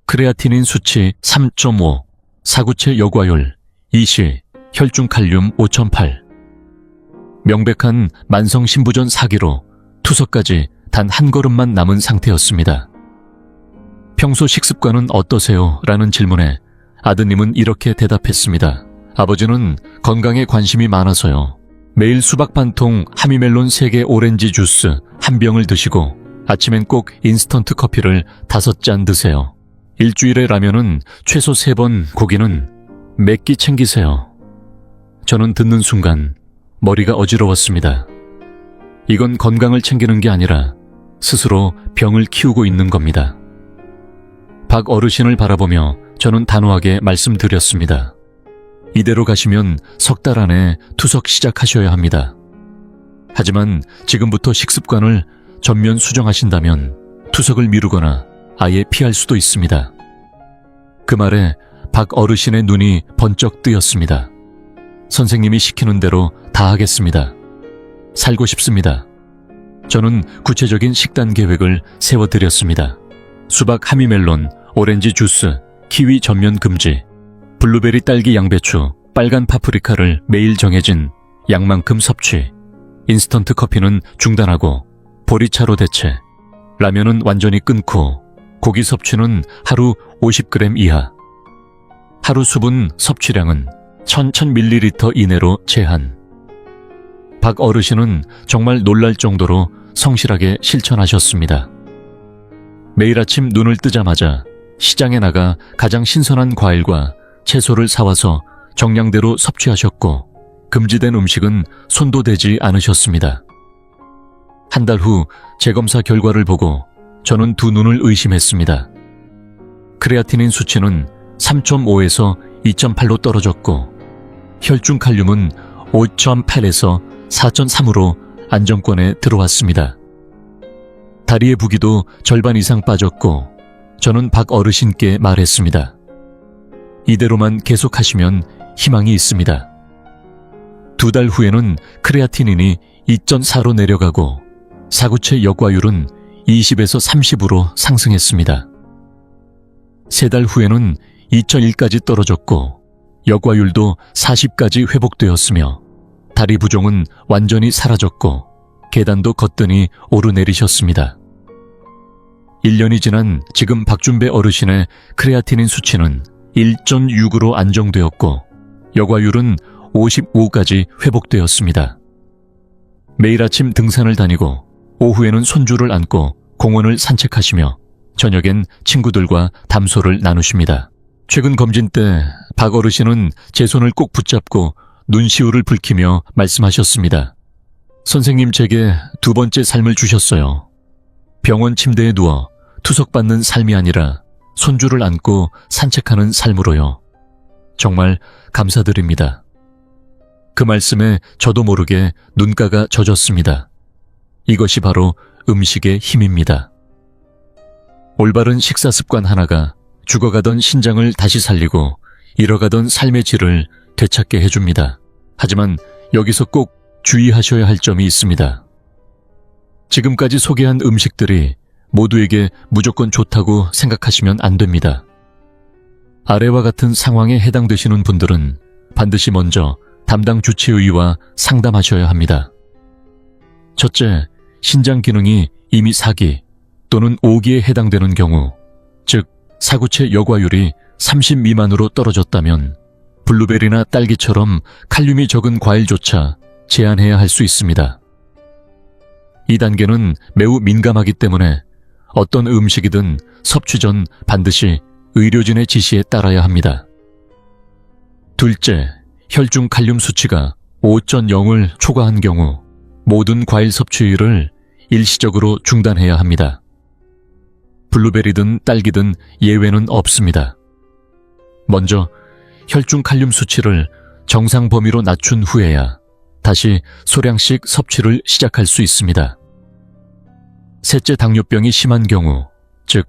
크레아티닌 수치 3.5, 사구체 여과율, 이시, 혈중 칼륨 5.8. 명백한 만성 신부전 4기로 투석까지 단 한 걸음만 남은 상태였습니다. 평소 식습관은 어떠세요? 라는 질문에 아드님은 이렇게 대답했습니다. 아버지는 건강에 관심이 많아서요. 매일 수박 반 통, 하미멜론 3개, 오렌지 주스 1병을 드시고 아침엔 꼭 인스턴트 커피를 5잔 드세요. 일주일에 라면은 최소 3번, 고기는 몇 끼 챙기세요. 저는 듣는 순간 머리가 어지러웠습니다. 이건 건강을 챙기는 게 아니라 스스로 병을 키우고 있는 겁니다. 박 어르신을 바라보며 저는 단호하게 말씀드렸습니다. 이대로 가시면 석 달 안에 투석 시작하셔야 합니다. 하지만 지금부터 식습관을 전면 수정하신다면 투석을 미루거나 아예 피할 수도 있습니다. 그 말에 박 어르신의 눈이 번쩍 뜨였습니다. 선생님이 시키는 대로 다 하겠습니다. 살고 싶습니다. 저는 구체적인 식단 계획을 세워드렸습니다. 수박, 하미멜론, 오렌지 주스, 키위 전면 금지, 블루베리, 딸기, 양배추, 빨간 파프리카를 매일 정해진 양만큼 섭취, 인스턴트 커피는 중단하고 보리차로 대체, 라면은 완전히 끊고 고기 섭취는 하루 50g 이하, 하루 수분 섭취량은 1000ml 이내로 제한. 박 어르신은 정말 놀랄 정도로 성실하게 실천하셨습니다. 매일 아침 눈을 뜨자마자 시장에 나가 가장 신선한 과일과 채소를 사와서 정량대로 섭취하셨고 금지된 음식은 손도 대지 않으셨습니다. 한 달 후 재검사 결과를 보고 저는 두 눈을 의심했습니다. 크레아티닌 수치는 3.5에서 2.8로 떨어졌고 혈중 칼륨은 5.8에서 4.3으로 안정권에 들어왔습니다. 다리의 부기도 절반 이상 빠졌고 저는 박 어르신께 말했습니다. 이대로만 계속하시면 희망이 있습니다. 2달 후에는 크레아티닌이 2.4로 내려가고 사구체 역과율은 20에서 30으로 상승했습니다. 3달 후에는 2.1까지 떨어졌고 역과율도 40까지 회복되었으며 다리 부종은 완전히 사라졌고 계단도 거뜬히 오르내리셨습니다. 1년이 지난 지금 박준배 어르신의 크레아티닌 수치는 1.6으로 안정되었고 역과율은 55까지 회복되었습니다. 매일 아침 등산을 다니고 오후에는 손주를 안고 공원을 산책하시며 저녁엔 친구들과 담소를 나누십니다. 최근 검진 때 박 어르신은 제 손을 꼭 붙잡고 눈시울을 붉히며 말씀하셨습니다. 선생님 제게 두 번째 삶을 주셨어요. 병원 침대에 누워 투석받는 삶이 아니라 손주를 안고 산책하는 삶으로요. 정말 감사드립니다. 그 말씀에 저도 모르게 눈가가 젖었습니다. 이것이 바로 음식의 힘입니다. 올바른 식사 습관 하나가 죽어가던 신장을 다시 살리고 잃어가던 삶의 질을 되찾게 해줍니다. 하지만 여기서 꼭 주의하셔야 할 점이 있습니다. 지금까지 소개한 음식들이 모두에게 무조건 좋다고 생각하시면 안 됩니다. 아래와 같은 상황에 해당되시는 분들은 반드시 먼저 담당 주치의와 상담하셔야 합니다. 첫째, 신장 기능이 이미 4기 또는 5기에 해당되는 경우, 즉 사구체 역과율이 30 미만으로 떨어졌다면 블루베리나 딸기처럼 칼륨이 적은 과일조차 제한해야 할 수 있습니다. 이 단계는 매우 민감하기 때문에 어떤 음식이든 섭취 전 반드시 의료진의 지시에 따라야 합니다. 둘째, 혈중 칼륨 수치가 5.0을 초과한 경우 모든 과일 섭취를 일시적으로 중단해야 합니다. 블루베리든 딸기든 예외는 없습니다. 먼저 혈중 칼륨 수치를 정상 범위로 낮춘 후에야 다시 소량씩 섭취를 시작할 수 있습니다. 셋째, 당뇨병이 심한 경우, 즉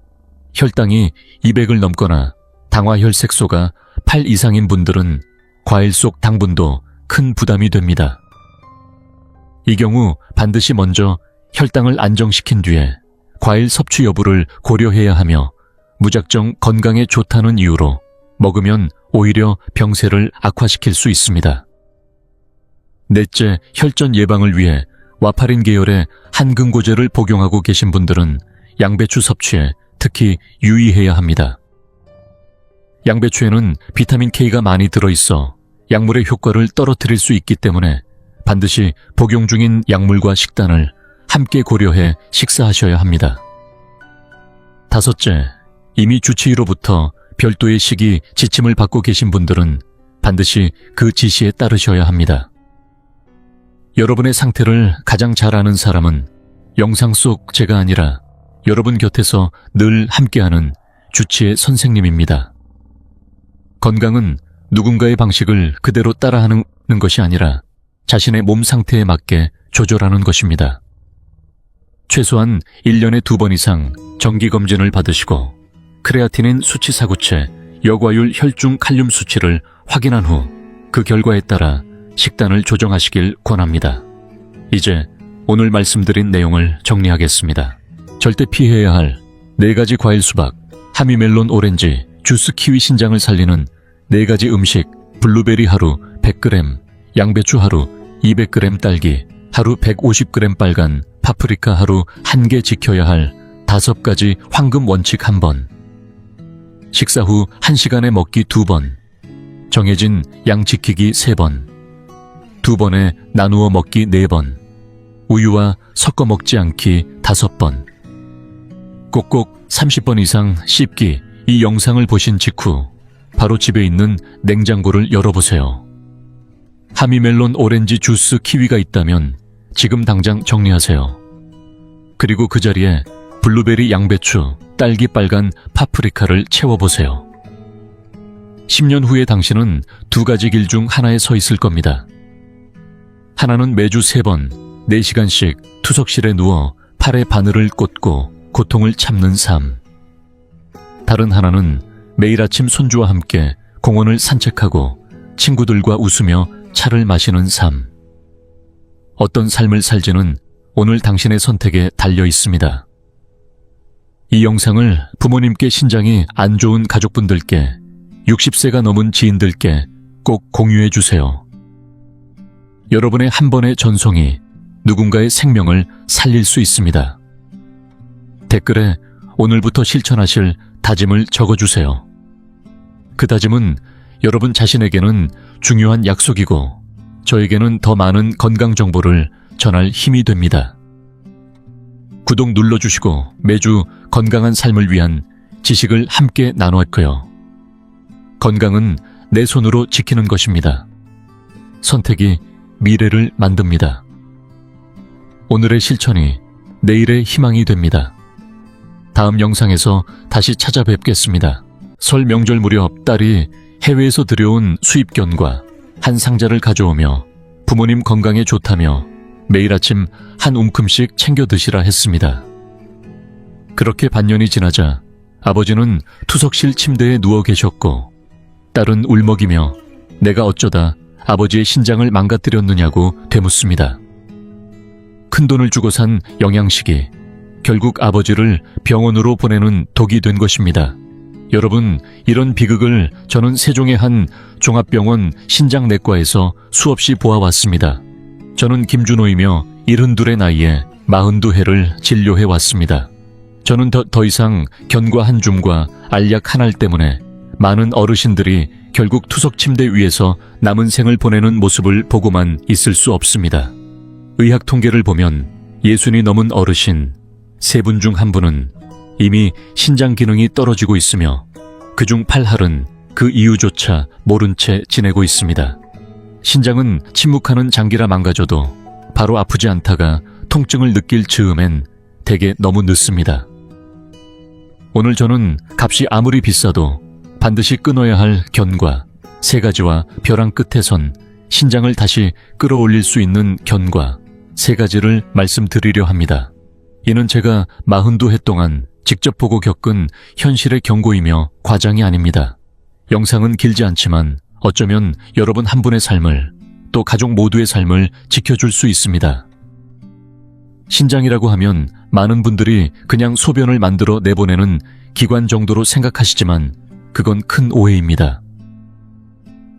혈당이 200을 넘거나 당화혈색소가 8 이상인 분들은 과일 속 당분도 큰 부담이 됩니다. 이 경우 반드시 먼저 혈당을 안정시킨 뒤에 과일 섭취 여부를 고려해야 하며 무작정 건강에 좋다는 이유로 먹으면 오히려 병세를 악화시킬 수 있습니다. 넷째, 혈전 예방을 위해 와파린 계열의 한근고제를 복용하고 계신 분들은 양배추 섭취에 특히 유의해야 합니다. 양배추에는 비타민 K가 많이 들어있어 약물의 효과를 떨어뜨릴 수 있기 때문에 반드시 복용 중인 약물과 식단을 함께 고려해 식사하셔야 합니다. 다섯째, 이미 주치의로부터 별도의 식이 지침을 받고 계신 분들은 반드시 그 지시에 따르셔야 합니다. 여러분의 상태를 가장 잘 아는 사람은 영상 속 제가 아니라 여러분 곁에서 늘 함께하는 주치의 선생님입니다. 건강은 누군가의 방식을 그대로 따라하는 것이 아니라 자신의 몸 상태에 맞게 조절하는 것입니다. 최소한 1년에 2번 이상 정기검진을 받으시고 크레아티닌 수치 사구체, 역과율 혈중 칼륨 수치를 확인한 후 그 결과에 따라 식단을 조정하시길 권합니다. 이제 오늘 말씀드린 내용을 정리하겠습니다. 절대 피해야 할 4가지 과일 수박, 하미멜론 오렌지, 주스 키위 신장을 살리는 4가지 음식, 블루베리 하루 100g, 양배추 하루 200g 딸기, 하루 150g 빨간, 파프리카 하루 1개 지켜야 할 5가지 황금 원칙 1번. 식사 후 1시간에 먹기 2번. 정해진 양 지키기 3번. 2번에 나누어 먹기 4번, 우유와 섞어 먹지 않기 5번. 꼭꼭 30번 이상 씹기 이 영상을 보신 직후 바로 집에 있는 냉장고를 열어보세요. 하미멜론 오렌지 주스 키위가 있다면 지금 당장 정리하세요. 그리고 그 자리에 블루베리 양배추, 딸기 빨간 파프리카를 채워보세요. 10년 후에 당신은 2가지 길 중 하나에 서 있을 겁니다. 하나는 매주 3번, 4시간씩 투석실에 누워 팔에 바늘을 꽂고 고통을 참는 삶. 다른 하나는 매일 아침 손주와 함께 공원을 산책하고 친구들과 웃으며 차를 마시는 삶. 어떤 삶을 살지는 오늘 당신의 선택에 달려 있습니다. 이 영상을 부모님께 신장이 안 좋은 가족분들께, 60세가 넘은 지인들께 꼭 공유해 주세요. 여러분의 한 번의 전송이 누군가의 생명을 살릴 수 있습니다. 댓글에 오늘부터 실천하실 다짐을 적어주세요. 그 다짐은 여러분 자신에게는 중요한 약속이고 저에게는 더 많은 건강 정보를 전할 힘이 됩니다. 구독 눌러주시고 매주 건강한 삶을 위한 지식을 함께 나누었고요. 건강은 내 손으로 지키는 것입니다. 선택이 미래를 만듭니다. 오늘의 실천이 내일의 희망이 됩니다. 다음 영상에서 다시 찾아뵙겠습니다. 설 명절 무렵 딸이 해외에서 들여온 수입견과 한 상자를 가져오며 부모님 건강에 좋다며 매일 아침 한 움큼씩 챙겨 드시라 했습니다. 그렇게 반년이 지나자 아버지는 투석실 침대에 누워 계셨고 딸은 울먹이며 내가 어쩌다 아버지의 신장을 망가뜨렸느냐고 되묻습니다. 큰돈을 주고 산 영양식이 결국 아버지를 병원으로 보내는 독이 된 것입니다. 여러분, 이런 비극을 저는 세종의 한 종합병원 신장내과에서 수없이 보아왔습니다. 저는 김준호이며 72의 나이에 42회를 진료해왔습니다. 저는 더 이상 견과 한 줌과 알약 한 알 때문에 많은 어르신들이 결국 투석 침대 위에서 남은 생을 보내는 모습을 보고만 있을 수 없습니다. 의학 통계를 보면 60이 넘은 어르신 3분 중 1분은 이미 신장 기능이 떨어지고 있으며 그중 8할은 그 이유조차 모른 채 지내고 있습니다. 신장은 침묵하는 장기라 망가져도 바로 아프지 않다가 통증을 느낄 즈음엔 대개 너무 늦습니다. 오늘 저는 값이 아무리 비싸도 반드시 끊어야 할 견과 3가지와 벼랑 끝에 선 신장을 다시 끌어올릴 수 있는 견과 3가지를 말씀드리려 합니다. 이는 제가 42해 동안 직접 보고 겪은 현실의 경고이며 과장이 아닙니다. 영상은 길지 않지만 어쩌면 여러분 한 분의 삶을, 또 가족 모두의 삶을 지켜줄 수 있습니다. 신장이라고 하면 많은 분들이 그냥 소변을 만들어 내보내는 기관 정도로 생각하시지만 그건 큰 오해입니다.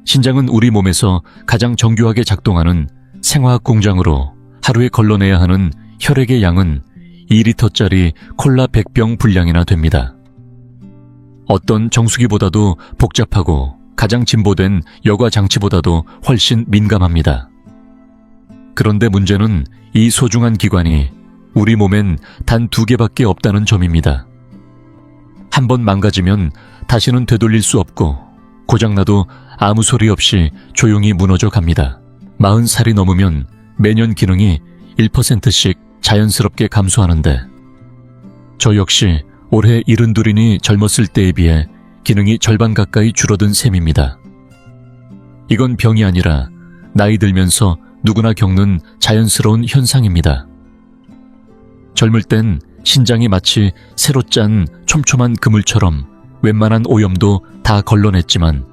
신장은 우리 몸에서 가장 정교하게 작동하는 생화학 공장으로 하루에 걸러내야 하는 혈액의 양은 2리터짜리 콜라 100병 분량이나 됩니다. 어떤 정수기보다도 복잡하고 가장 진보된 여과 장치보다도 훨씬 민감합니다. 그런데 문제는 이 소중한 기관이 우리 몸엔 단 2개밖에 없다는 점입니다. 한번 망가지면 다시는 되돌릴 수 없고 고장나도 아무 소리 없이 조용히 무너져 갑니다. 40살이 넘으면 매년 기능이 1%씩 자연스럽게 감소하는데 저 역시 올해 72이니 젊었을 때에 비해 기능이 절반 가까이 줄어든 셈입니다. 이건 병이 아니라 나이 들면서 누구나 겪는 자연스러운 현상입니다. 젊을 땐 신장이 마치 새로 짠 촘촘한 그물처럼 웬만한 오염도 다 걸러냈지만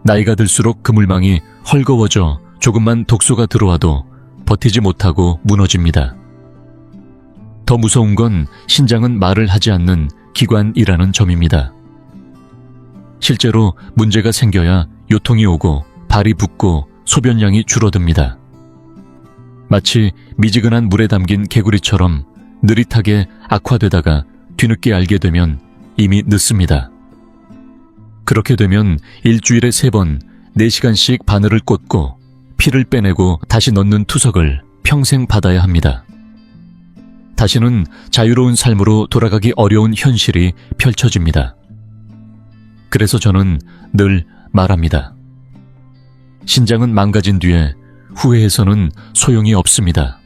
나이가 들수록 그물망이 헐거워져 조금만 독소가 들어와도 버티지 못하고 무너집니다. 더 무서운 건 신장은 말을 하지 않는 기관이라는 점입니다. 실제로 문제가 생겨야 요통이 오고 발이 붓고 소변량이 줄어듭니다. 마치 미지근한 물에 담긴 개구리처럼 느릿하게 악화되다가 뒤늦게 알게 되면 이미 늦습니다. 그렇게 되면 일주일에 3번 4시간씩 바늘을 꽂고 피를 빼내고 다시 넣는 투석을 평생 받아야 합니다. 다시는 자유로운 삶으로 돌아가기 어려운 현실이 펼쳐집니다. 그래서 저는 늘 말합니다. 신장은 망가진 뒤에 후회해서는 소용이 없습니다.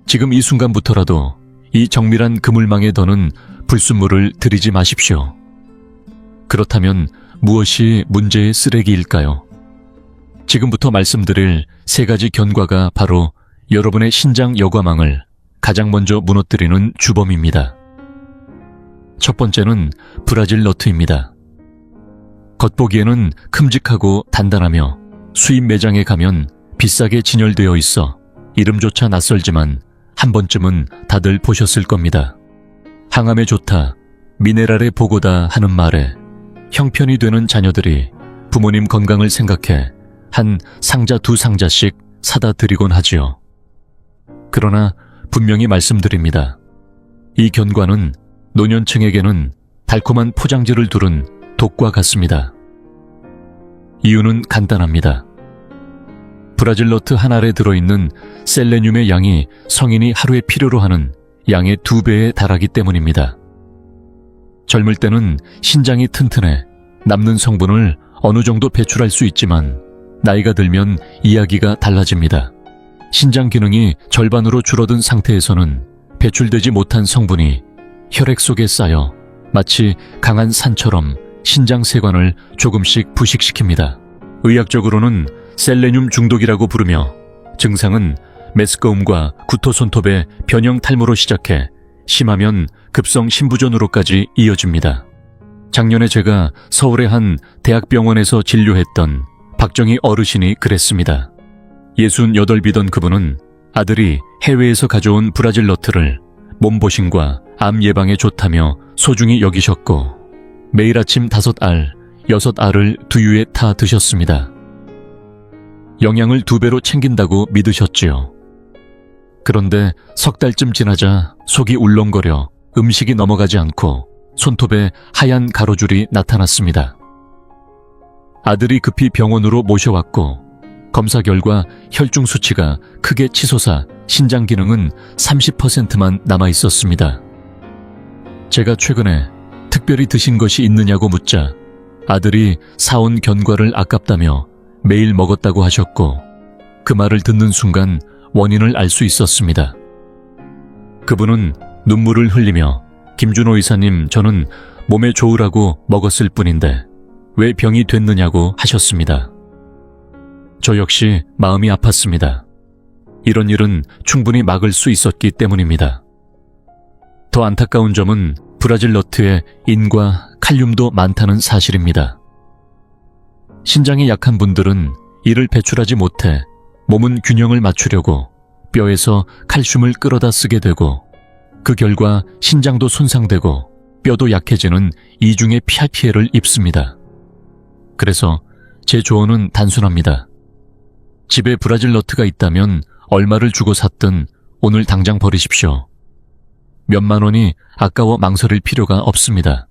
지금 이 순간부터라도 이 정밀한 그물망에 더는 불순물을 들이지 마십시오. 그렇다면 무엇이 문제의 쓰레기일까요? 지금부터 말씀드릴 3가지 견과가 바로 여러분의 신장 여과망을 가장 먼저 무너뜨리는 주범입니다. 첫 번째는 브라질 너트입니다. 겉보기에는 큼직하고 단단하며 수입 매장에 가면 비싸게 진열되어 있어 이름조차 낯설지만 한 번쯤은 다들 보셨을 겁니다. 항암에 좋다, 미네랄에 보고다 하는 말에 형편이 되는 자녀들이 부모님 건강을 생각해 한 상자 2상자씩 사다 드리곤 하지요. 그러나 분명히 말씀드립니다. 이 견과는 노년층에게는 달콤한 포장지를 두른 독과 같습니다. 이유는 간단합니다. 브라질 너트 한 알에 들어있는 셀레늄의 양이 성인이 하루에 필요로 하는 양의 2배에 달하기 때문입니다. 젊을 때는 신장이 튼튼해 남는 성분을 어느 정도 배출할 수 있지만 나이가 들면 이야기가 달라집니다. 신장 기능이 절반으로 줄어든 상태에서는 배출되지 못한 성분이 혈액 속에 쌓여 마치 강한 산처럼 신장 세관을 조금씩 부식시킵니다. 의학적으로는 셀레늄 중독이라고 부르며 증상은 메스꺼움과 구토 손톱의 변형 탈모로 시작해 심하면 급성 신부전으로까지 이어집니다. 작년에 제가 서울의 한 대학병원에서 진료했던 박정희 어르신이 그랬습니다. 68이던 그분은 아들이 해외에서 가져온 브라질 너트를 몸보신과 암 예방에 좋다며 소중히 여기셨고 매일 아침 5알, 6알을 두유에 타 드셨습니다. 영양을 2배로 챙긴다고 믿으셨지요. 그런데 석 달쯤 지나자 속이 울렁거려 음식이 넘어가지 않고 손톱에 하얀 가로줄이 나타났습니다. 아들이 급히 병원으로 모셔왔고 검사 결과 혈중 수치가 크게 치솟아 신장 기능은 30%만 남아있었습니다. 제가 최근에 특별히 드신 것이 있느냐고 묻자 아들이 사온 견과를 아깝다며 매일 먹었다고 하셨고 그 말을 듣는 순간 원인을 알 수 있었습니다. 그분은 눈물을 흘리며 김준호 의사님, 저는 몸에 좋으라고 먹었을 뿐인데 왜 병이 됐느냐고 하셨습니다. 저 역시 마음이 아팠습니다. 이런 일은 충분히 막을 수 있었기 때문입니다. 더 안타까운 점은 브라질 너트에 인과 칼륨도 많다는 사실입니다. 신장이 약한 분들은 이를 배출하지 못해 몸은 균형을 맞추려고 뼈에서 칼슘을 끌어다 쓰게 되고 그 결과 신장도 손상되고 뼈도 약해지는 이중의 피해를 입습니다. 그래서 제 조언은 단순합니다. 집에 브라질 너트가 있다면 얼마를 주고 샀든 오늘 당장 버리십시오. 몇만 원이 아까워 망설일 필요가 없습니다.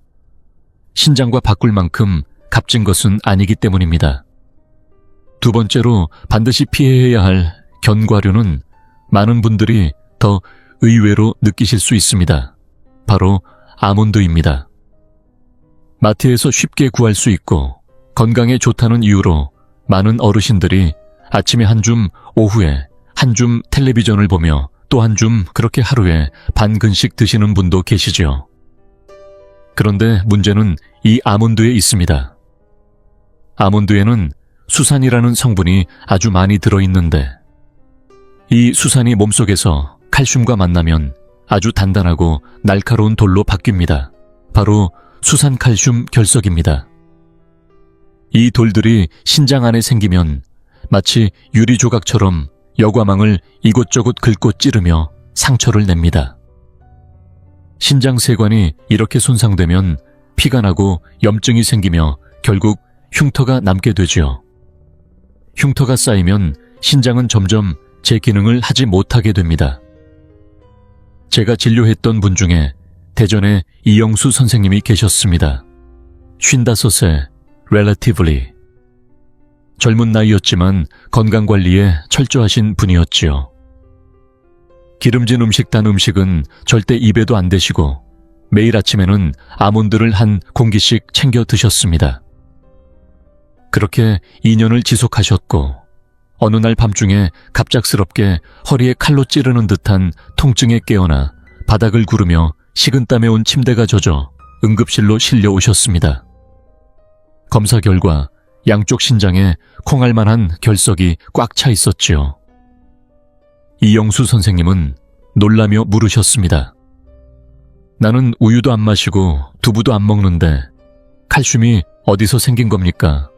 신장과 바꿀 만큼 값진 것은 아니기 때문입니다. 두 번째로 반드시 피해야 할 견과류는 많은 분들이 더 의외로 느끼실 수 있습니다. 바로 아몬드입니다. 마트에서 쉽게 구할 수 있고 건강에 좋다는 이유로 많은 어르신들이 아침에 한 줌, 오후에 한 줌 텔레비전을 보며 또 한 줌 그렇게 하루에 반 근씩 드시는 분도 계시죠. 그런데 문제는 이 아몬드에 있습니다. 아몬드에는 수산이라는 성분이 아주 많이 들어있는데 이 수산이 몸속에서 칼슘과 만나면 아주 단단하고 날카로운 돌로 바뀝니다. 바로 수산칼슘 결석입니다. 이 돌들이 신장 안에 생기면 마치 유리 조각처럼 여과망을 이곳저곳 긁고 찌르며 상처를 냅니다. 신장 세관이 이렇게 손상되면 피가 나고 염증이 생기며 결국 흉터가 남게 되죠. 흉터가 쌓이면 신장은 점점 제 기능을 하지 못하게 됩니다. 제가 진료했던 분 중에 대전에 이영수 선생님이 계셨습니다. 55세, relatively. 젊은 나이였지만 건강관리에 철저하신 분이었지요. 기름진 음식 단 음식은 절대 입에도 안 대시고 매일 아침에는 아몬드를 한 공기씩 챙겨 드셨습니다. 그렇게 2년을 지속하셨고 어느 날 밤중에 갑작스럽게 허리에 칼로 찌르는 듯한 통증에 깨어나 바닥을 구르며 식은땀에 온 침대가 젖어 응급실로 실려 오셨습니다. 검사 결과 양쪽 신장에 콩알만한 결석이 꽉 차 있었지요. 이영수 선생님은 놀라며 물으셨습니다. 나는 우유도 안 마시고 두부도 안 먹는데 칼슘이 어디서 생긴 겁니까?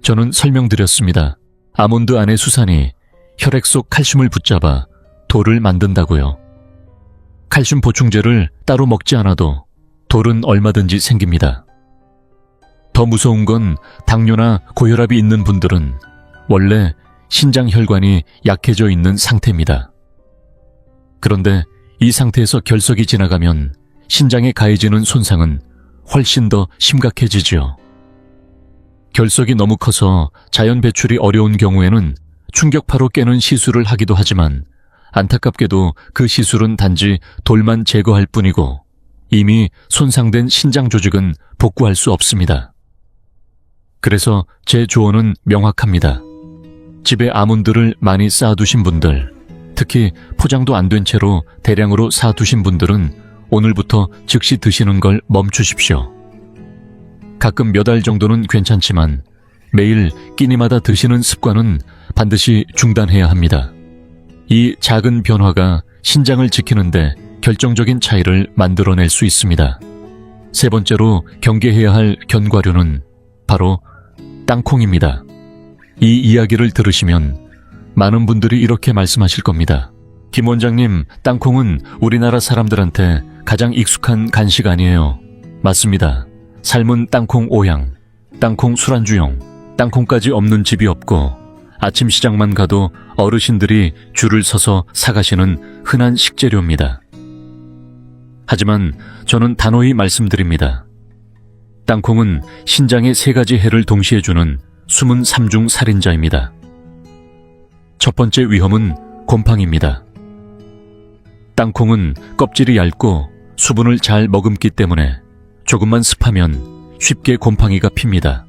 저는 설명드렸습니다. 아몬드 안의 수산이 혈액 속 칼슘을 붙잡아 돌을 만든다고요. 칼슘 보충제를 따로 먹지 않아도 돌은 얼마든지 생깁니다. 더 무서운 건 당뇨나 고혈압이 있는 분들은 원래 신장 혈관이 약해져 있는 상태입니다. 그런데 이 상태에서 결석이 지나가면 신장에 가해지는 손상은 훨씬 더 심각해지지요. 결석이 너무 커서 자연 배출이 어려운 경우에는 충격파로 깨는 시술을 하기도 하지만 안타깝게도 그 시술은 단지 돌만 제거할 뿐이고 이미 손상된 신장 조직은 복구할 수 없습니다. 그래서 제 조언은 명확합니다. 집에 아몬드를 많이 쌓아두신 분들, 특히 포장도 안 된 채로 대량으로 사두신 분들은 오늘부터 즉시 드시는 걸 멈추십시오. 가끔 몇 알 정도는 괜찮지만 매일 끼니마다 드시는 습관은 반드시 중단해야 합니다. 이 작은 변화가 신장을 지키는데 결정적인 차이를 만들어낼 수 있습니다. 세 번째로 경계해야 할 견과류는 바로 땅콩입니다. 이 이야기를 들으시면 많은 분들이 이렇게 말씀하실 겁니다. 김 원장님, 땅콩은 우리나라 사람들한테 가장 익숙한 간식 아니에요. 맞습니다. 삶은 땅콩 오향, 땅콩 술안주용, 땅콩까지 없는 집이 없고 아침 시장만 가도 어르신들이 줄을 서서 사가시는 흔한 식재료입니다. 하지만 저는 단호히 말씀드립니다. 땅콩은 신장에 3가지 해를 동시에 주는 숨은 3중 살인자입니다. 첫 번째 위험은 곰팡이입니다. 땅콩은 껍질이 얇고 수분을 잘 머금기 때문에 조금만 습하면 쉽게 곰팡이가 핍니다.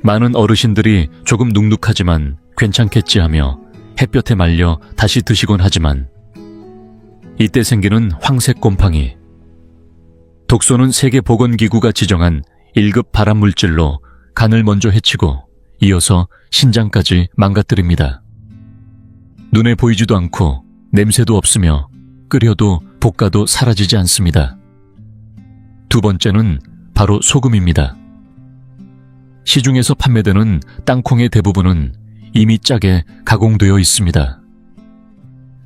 많은 어르신들이 조금 눅눅하지만 괜찮겠지 하며 햇볕에 말려 다시 드시곤 하지만 이때 생기는 황색 곰팡이. 독소는 세계보건기구가 지정한 1급 발암물질로 간을 먼저 해치고 이어서 신장까지 망가뜨립니다. 눈에 보이지도 않고 냄새도 없으며 끓여도 볶아도 사라지지 않습니다. 두 번째는 바로 소금입니다. 시중에서 판매되는 땅콩의 대부분은 이미 짜게 가공되어 있습니다.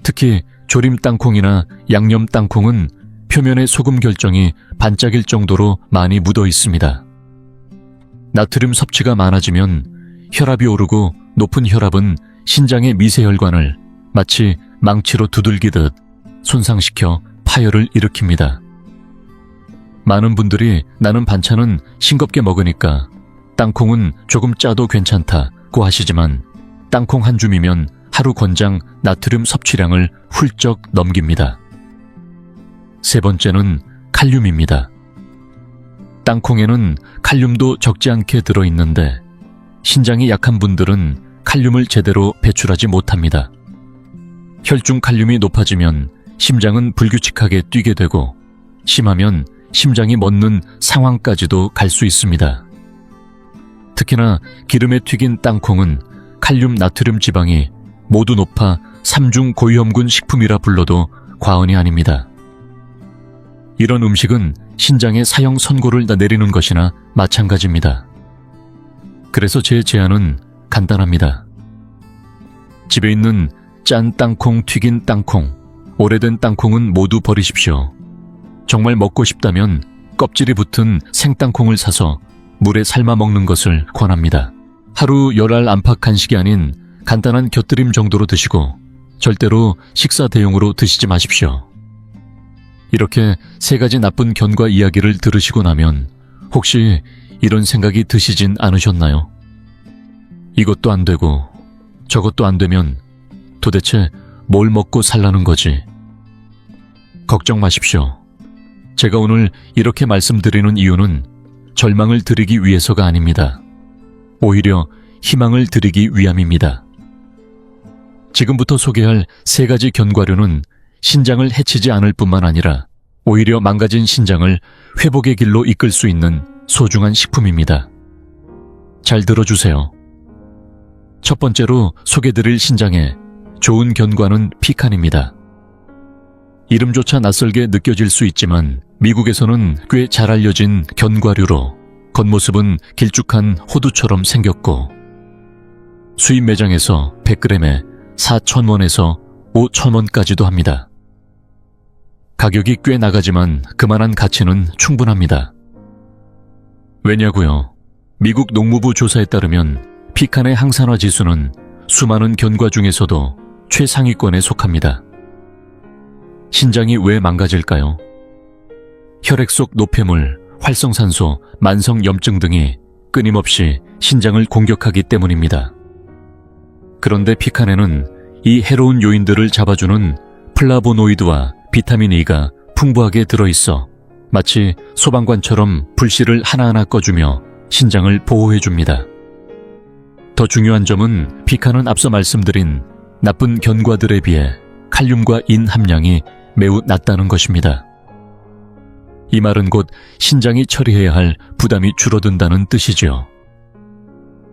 특히 조림 땅콩이나 양념 땅콩은 표면의 소금 결정이 반짝일 정도로 많이 묻어 있습니다. 나트륨 섭취가 많아지면 혈압이 오르고 높은 혈압은 신장의 미세혈관을 마치 망치로 두들기듯 손상시켜 파열을 일으킵니다. 많은 분들이 나는 반찬은 싱겁게 먹으니까 땅콩은 조금 짜도 괜찮다고 하시지만 땅콩 한 줌이면 하루 권장 나트륨 섭취량을 훌쩍 넘깁니다. 세 번째는 칼륨입니다. 땅콩에는 칼륨도 적지 않게 들어있는데 신장이 약한 분들은 칼륨을 제대로 배출하지 못합니다. 혈중 칼륨이 높아지면 심장은 불규칙하게 뛰게 되고 심하면 심장이 멎는 상황까지도 갈 수 있습니다. 특히나 기름에 튀긴 땅콩은 칼륨, 나트륨 지방이 모두 높아 3중 고위험군 식품이라 불러도 과언이 아닙니다. 이런 음식은 신장에 사형 선고를 내리는 것이나 마찬가지입니다. 그래서 제 제안은 간단합니다. 집에 있는 짠 땅콩, 튀긴 땅콩, 오래된 땅콩은 모두 버리십시오. 정말 먹고 싶다면 껍질이 붙은 생땅콩을 사서 물에 삶아 먹는 것을 권합니다. 하루 10알 안팎 간식이 아닌 간단한 곁들임 정도로 드시고 절대로 식사 대용으로 드시지 마십시오. 이렇게 3가지 나쁜 견과 이야기를 들으시고 나면 혹시 이런 생각이 드시진 않으셨나요? 이것도 안 되고 저것도 안 되면 도대체 뭘 먹고 살라는 거지? 걱정 마십시오. 제가 오늘 이렇게 말씀드리는 이유는 절망을 드리기 위해서가 아닙니다. 오히려 희망을 드리기 위함입니다. 지금부터 소개할 3가지 견과류는 신장을 해치지 않을 뿐만 아니라 오히려 망가진 신장을 회복의 길로 이끌 수 있는 소중한 식품입니다. 잘 들어주세요. 첫 번째로 소개드릴 신장에 좋은 견과는 피칸입니다. 이름조차 낯설게 느껴질 수 있지만 미국에서는 꽤 잘 알려진 견과류로 겉모습은 길쭉한 호두처럼 생겼고 수입 매장에서 100g에 4,000원에서 5,000원까지도 합니다. 가격이 꽤 나가지만 그만한 가치는 충분합니다. 왜냐고요? 미국 농무부 조사에 따르면 피칸의 항산화 지수는 수많은 견과 중에서도 최상위권에 속합니다. 신장이 왜 망가질까요? 혈액 속 노폐물, 활성산소, 만성염증 등이 끊임없이 신장을 공격하기 때문입니다. 그런데 피칸에는 이 해로운 요인들을 잡아주는 플라보노이드와 비타민 E가 풍부하게 들어있어 마치 소방관처럼 불씨를 하나하나 꺼주며 신장을 보호해줍니다. 더 중요한 점은 피칸은 앞서 말씀드린 나쁜 견과들에 비해 칼륨과 인 함량이 매우 낮다는 것입니다. 이 말은 곧 신장이 처리해야 할 부담이 줄어든다는 뜻이지요.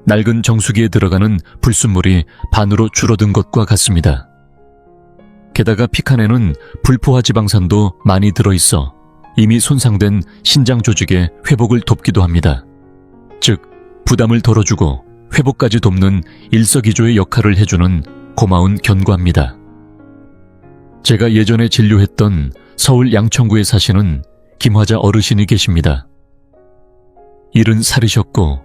낡은 정수기에 들어가는 불순물이 반으로 줄어든 것과 같습니다. 게다가 피칸에는 불포화 지방산도 많이 들어있어 이미 손상된 신장 조직의 회복을 돕기도 합니다. 즉, 부담을 덜어주고 회복까지 돕는 일석이조의 역할을 해주는 고마운 견과입니다. 제가 예전에 진료했던 서울 양천구에 사시는 김화자 어르신이 계십니다. 70살이셨고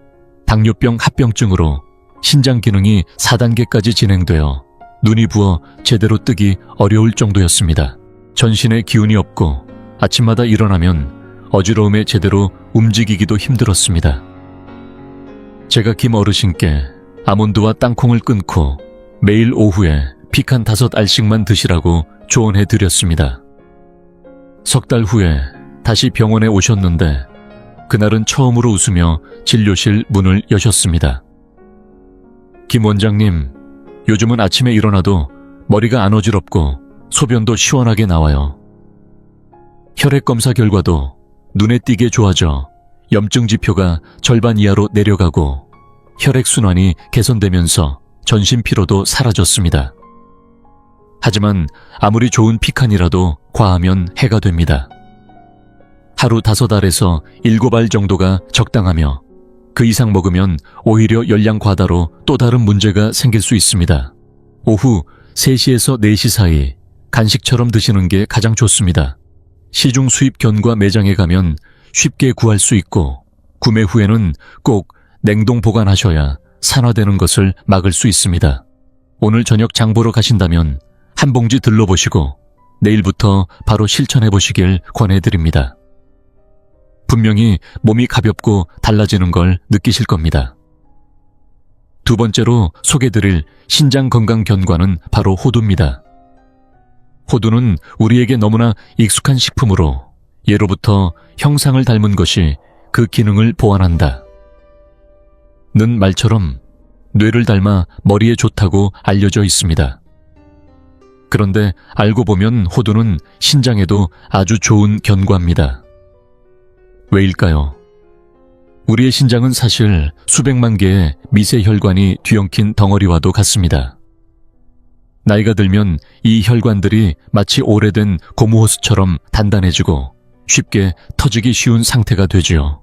당뇨병 합병증으로 신장 기능이 4단계까지 진행되어 눈이 부어 제대로 뜨기 어려울 정도였습니다. 전신에 기운이 없고 아침마다 일어나면 어지러움에 제대로 움직이기도 힘들었습니다. 제가 김 어르신께 아몬드와 땅콩을 끊고 매일 오후에 피칸 5알씩만 드시라고 조언해드렸습니다. 석 달 후에 다시 병원에 오셨는데 그날은 처음으로 웃으며 진료실 문을 여셨습니다. 김 원장님, 요즘은 아침에 일어나도 머리가 안 어지럽고 소변도 시원하게 나와요. 혈액 검사 결과도 눈에 띄게 좋아져 염증 지표가 절반 이하로 내려가고 혈액순환이 개선되면서 전신 피로도 사라졌습니다. 하지만 아무리 좋은 피칸이라도 과하면 해가 됩니다. 하루 5알에서 7알 정도가 적당하며 그 이상 먹으면 오히려 열량 과다로 또 다른 문제가 생길 수 있습니다. 오후 3시에서 4시 사이 간식처럼 드시는 게 가장 좋습니다. 시중 수입 견과 매장에 가면 쉽게 구할 수 있고 구매 후에는 꼭 냉동 보관하셔야 산화되는 것을 막을 수 있습니다. 오늘 저녁 장 보러 가신다면 한 봉지 들러보시고 내일부터 바로 실천해보시길 권해드립니다. 분명히 몸이 가볍고 달라지는 걸 느끼실 겁니다. 두 번째로 소개드릴 신장 건강 견과는 바로 호두입니다. 호두는 우리에게 너무나 익숙한 식품으로 예로부터 형상을 닮은 것이 그 기능을 보완한다 는 말처럼 뇌를 닮아 머리에 좋다고 알려져 있습니다. 그런데 알고 보면 호두는 신장에도 아주 좋은 견과입니다. 왜일까요? 우리의 신장은 사실 수백만 개의 미세 혈관이 뒤엉킨 덩어리와도 같습니다. 나이가 들면 이 혈관들이 마치 오래된 고무호스처럼 단단해지고 쉽게 터지기 쉬운 상태가 되지요.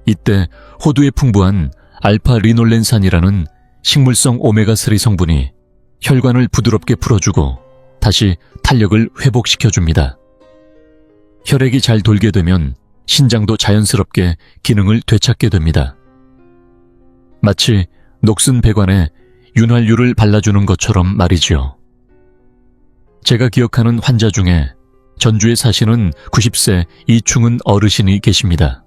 이때 호두에 풍부한 알파 리놀렌산이라는 식물성 오메가3 성분이 혈관을 부드럽게 풀어주고 다시 탄력을 회복시켜줍니다. 혈액이 잘 돌게 되면 신장도 자연스럽게 기능을 되찾게 됩니다. 마치 녹슨 배관에 윤활유를 발라주는 것처럼 말이지요. 제가 기억하는 환자 중에 전주에 사시는 90세 이충은 어르신이 계십니다.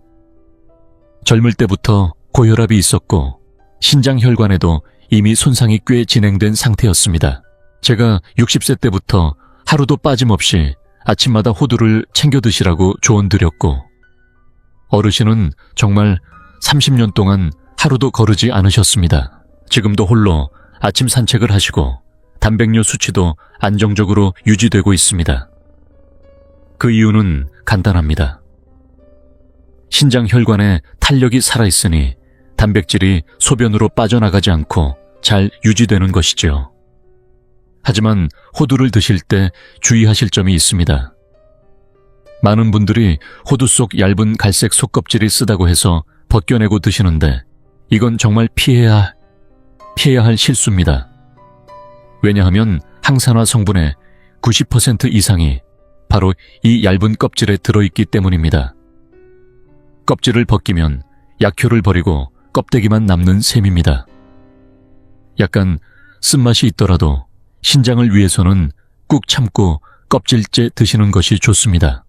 젊을 때부터 고혈압이 있었고 신장 혈관에도 이미 손상이 꽤 진행된 상태였습니다. 제가 60세 때부터 하루도 빠짐없이 아침마다 호두를 챙겨 드시라고 조언드렸고, 어르신은 정말 30년 동안 하루도 거르지 않으셨습니다. 지금도 홀로 아침 산책을 하시고 단백뇨 수치도 안정적으로 유지되고 있습니다. 그 이유는 간단합니다. 신장 혈관에 탄력이 살아있으니 단백질이 소변으로 빠져나가지 않고 잘 유지되는 것이죠. 하지만 호두를 드실 때 주의하실 점이 있습니다. 많은 분들이 호두 속 얇은 갈색 속껍질이 쓰다고 해서 벗겨내고 드시는데, 이건 정말 피해야 할 실수입니다. 왜냐하면 항산화 성분의 90% 이상이 바로 이 얇은 껍질에 들어있기 때문입니다. 껍질을 벗기면 약효를 버리고 껍데기만 남는 셈입니다. 약간 쓴맛이 있더라도 신장을 위해서는 꾹 참고 껍질째 드시는 것이 좋습니다.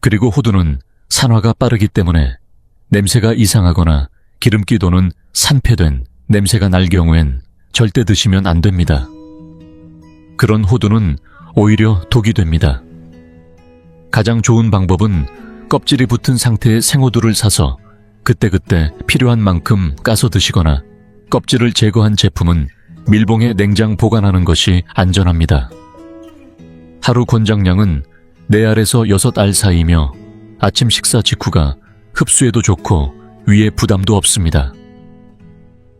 그리고 호두는 산화가 빠르기 때문에 냄새가 이상하거나 기름기 도는 산패된 냄새가 날 경우엔 절대 드시면 안 됩니다. 그런 호두는 오히려 독이 됩니다. 가장 좋은 방법은 껍질이 붙은 상태의 생호두를 사서 그때그때 필요한 만큼 까서 드시거나, 껍질을 제거한 제품은 밀봉에 냉장 보관하는 것이 안전합니다. 하루 권장량은 4알에서 6알 사이이며 아침 식사 직후가 흡수에도 좋고 위에 부담도 없습니다.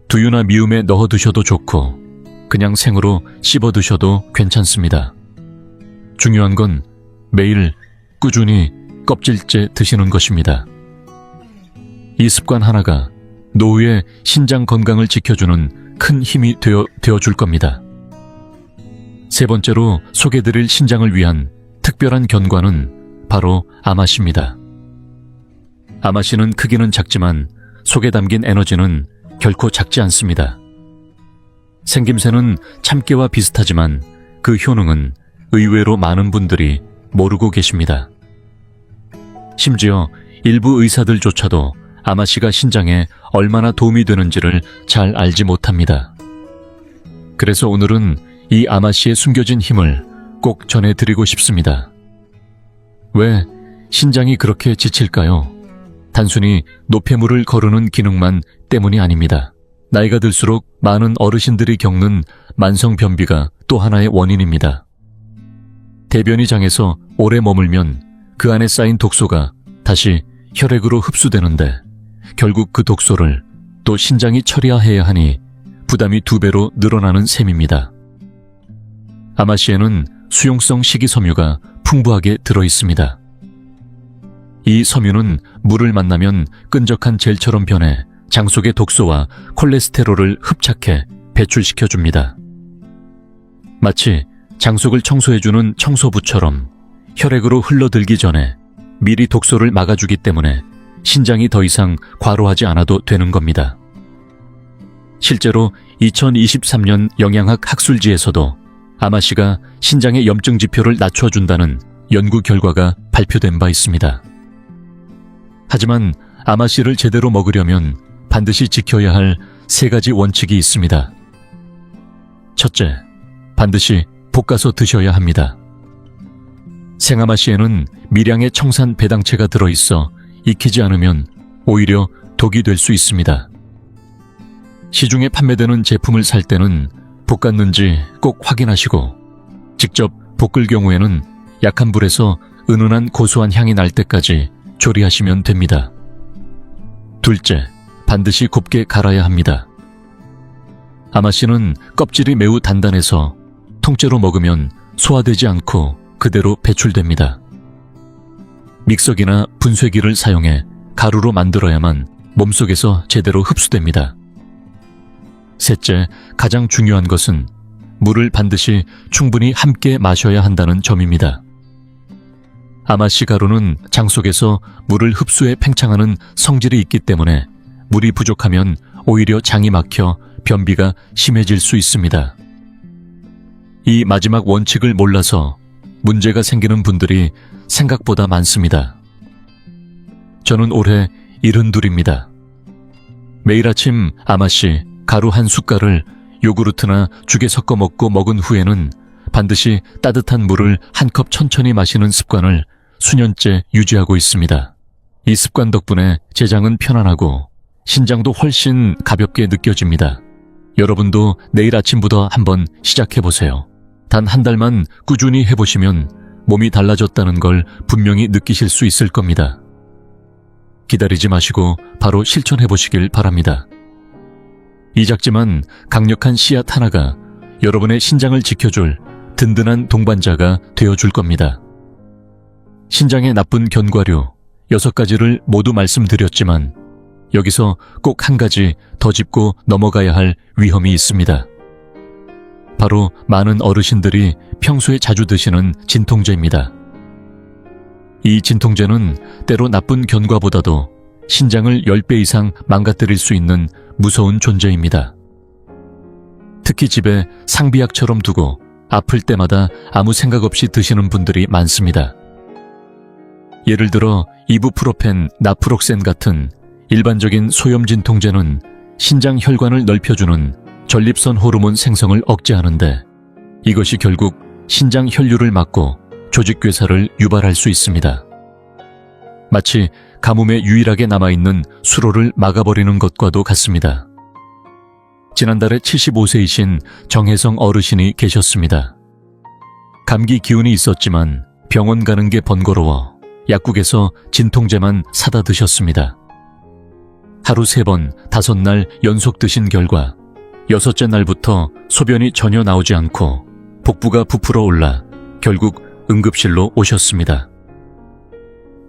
두유나 미음에 넣어 드셔도 좋고 그냥 생으로 씹어 드셔도 괜찮습니다. 중요한 건 매일 꾸준히 껍질째 드시는 것입니다. 이 습관 하나가 노후의 신장 건강을 지켜주는 큰 힘이 되어줄 겁니다. 세 번째로 소개드릴 신장을 위한 특별한 견과는 바로 아마씨입니다. 아마씨는 크기는 작지만 속에 담긴 에너지는 결코 작지 않습니다. 생김새는 참깨와 비슷하지만 그 효능은 의외로 많은 분들이 모르고 계십니다. 심지어 일부 의사들조차도 아마씨가 신장에 얼마나 도움이 되는지를 잘 알지 못합니다. 그래서 오늘은 이 아마씨의 숨겨진 힘을 꼭 전해드리고 싶습니다. 왜 신장이 그렇게 지칠까요? 단순히 노폐물을 거르는 기능만 때문이 아닙니다. 나이가 들수록 많은 어르신들이 겪는 만성변비가 또 하나의 원인입니다. 대변이 장에서 오래 머물면 그 안에 쌓인 독소가 다시 혈액으로 흡수되는데, 결국 그 독소를 또 신장이 처리해야 하니 부담이 2배로 늘어나는 셈입니다. 아마씨에는 수용성 식이섬유가 풍부하게 들어있습니다. 이 섬유는 물을 만나면 끈적한 젤처럼 변해 장 속의 독소와 콜레스테롤을 흡착해 배출시켜줍니다. 마치 장 속을 청소해주는 청소부처럼 혈액으로 흘러들기 전에 미리 독소를 막아주기 때문에 신장이 더 이상 과로하지 않아도 되는 겁니다. 실제로 2023년 영양학 학술지에서도 아마씨가 신장의 염증 지표를 낮춰준다는 연구 결과가 발표된 바 있습니다. 하지만 아마씨를 제대로 먹으려면 반드시 지켜야 할 3가지 원칙이 있습니다. 첫째, 반드시 볶아서 드셔야 합니다. 생아마씨에는 미량의 청산 배당체가 들어있어 익히지 않으면 오히려 독이 될 수 있습니다. 시중에 판매되는 제품을 살 때는 볶았는지 꼭 확인하시고, 직접 볶을 경우에는 약한 불에서 은은한 고소한 향이 날 때까지 조리하시면 됩니다. 둘째, 반드시 곱게 갈아야 합니다. 아마씨는 껍질이 매우 단단해서 통째로 먹으면 소화되지 않고 그대로 배출됩니다. 믹서기나 분쇄기를 사용해 가루로 만들어야만 몸속에서 제대로 흡수됩니다. 셋째, 가장 중요한 것은 물을 반드시 충분히 함께 마셔야 한다는 점입니다. 아마씨 가루는 장 속에서 물을 흡수해 팽창하는 성질이 있기 때문에 물이 부족하면 오히려 장이 막혀 변비가 심해질 수 있습니다. 이 마지막 원칙을 몰라서 문제가 생기는 분들이 생각보다 많습니다. 저는 올해 72입니다. 매일 아침 아마씨 가루 한 숟갈을 요구르트나 죽에 섞어 먹은 후에는 반드시 따뜻한 물을 한 컵 천천히 마시는 습관을 수년째 유지하고 있습니다. 이 습관 덕분에 제장은 편안하고 신장도 훨씬 가볍게 느껴집니다. 여러분도 내일 아침부터 한번 시작해보세요. 단 한 달만 꾸준히 해보시면 몸이 달라졌다는 걸 분명히 느끼실 수 있을 겁니다. 기다리지 마시고 바로 실천해보시길 바랍니다. 이 작지만 강력한 씨앗 하나가 여러분의 신장을 지켜줄 든든한 동반자가 되어줄 겁니다. 신장에 나쁜 견과류 6가지를 모두 말씀드렸지만 여기서 꼭 한 가지 더 짚고 넘어가야 할 위험이 있습니다. 바로 많은 어르신들이 평소에 자주 드시는 진통제입니다. 이 진통제는 때로 나쁜 견과보다도 신장을 10배 이상 망가뜨릴 수 있는 무서운 존재입니다. 특히 집에 상비약처럼 두고 아플 때마다 아무 생각 없이 드시는 분들이 많습니다. 예를 들어 이부프로펜, 나프록센 같은 일반적인 소염 진통제는 신장 혈관을 넓혀주는 전립선 호르몬 생성을 억제하는데 이것이 결국 신장 혈류를 막고 조직괴사를 유발할 수 있습니다. 마치 가뭄에 유일하게 남아있는 수로를 막아버리는 것과도 같습니다. 지난달에 75세이신 정혜성 어르신이 계셨습니다. 감기 기운이 있었지만 병원 가는 게 번거로워 약국에서 진통제만 사다 드셨습니다. 하루 3번, 5날 연속 드신 결과 6째 날부터 소변이 전혀 나오지 않고 복부가 부풀어 올라 결국 응급실로 오셨습니다.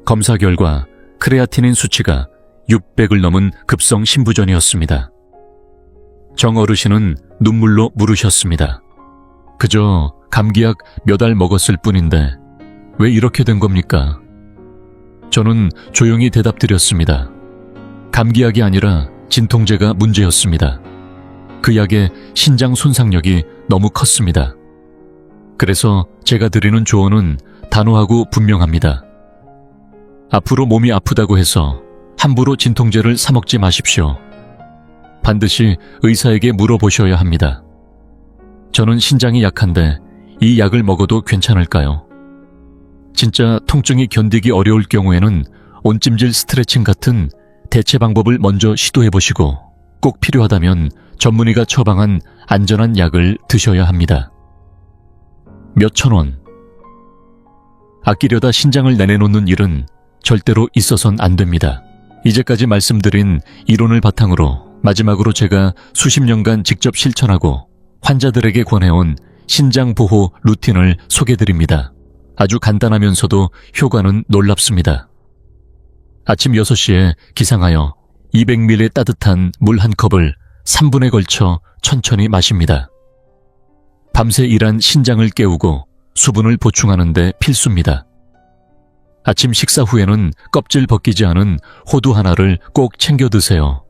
검사 결과 크레아티닌 수치가 600을 넘은 급성 심부전이었습니다. 정 어르신은 눈물로 물으셨습니다. 그저 감기약 몇 알 먹었을 뿐인데 왜 이렇게 된 겁니까? 저는 조용히 대답드렸습니다. 감기약이 아니라 진통제가 문제였습니다. 그 약의 신장 손상력이 너무 컸습니다. 그래서 제가 드리는 조언은 단호하고 분명합니다. 앞으로 몸이 아프다고 해서 함부로 진통제를 사 먹지 마십시오. 반드시 의사에게 물어보셔야 합니다. 저는 신장이 약한데 이 약을 먹어도 괜찮을까요? 진짜 통증이 견디기 어려울 경우에는 온찜질 스트레칭 같은 대체 방법을 먼저 시도해보시고 꼭 필요하다면 전문의가 처방한 안전한 약을 드셔야 합니다. 몇천 원. 아끼려다 신장을 내내놓는 일은 절대로 있어선 안 됩니다. 이제까지 말씀드린 이론을 바탕으로 마지막으로 제가 수십 년간 직접 실천하고 환자들에게 권해온 신장보호 루틴을 소개드립니다. 아주 간단하면서도 효과는 놀랍습니다. 아침 6시에 기상하여 200ml 따뜻한 물 한 컵을 3분에 걸쳐 천천히 마십니다. 밤새 일한 신장을 깨우고 수분을 보충하는 데 필수입니다. 아침 식사 후에는 껍질 벗기지 않은 호두 하나를 꼭 챙겨 드세요.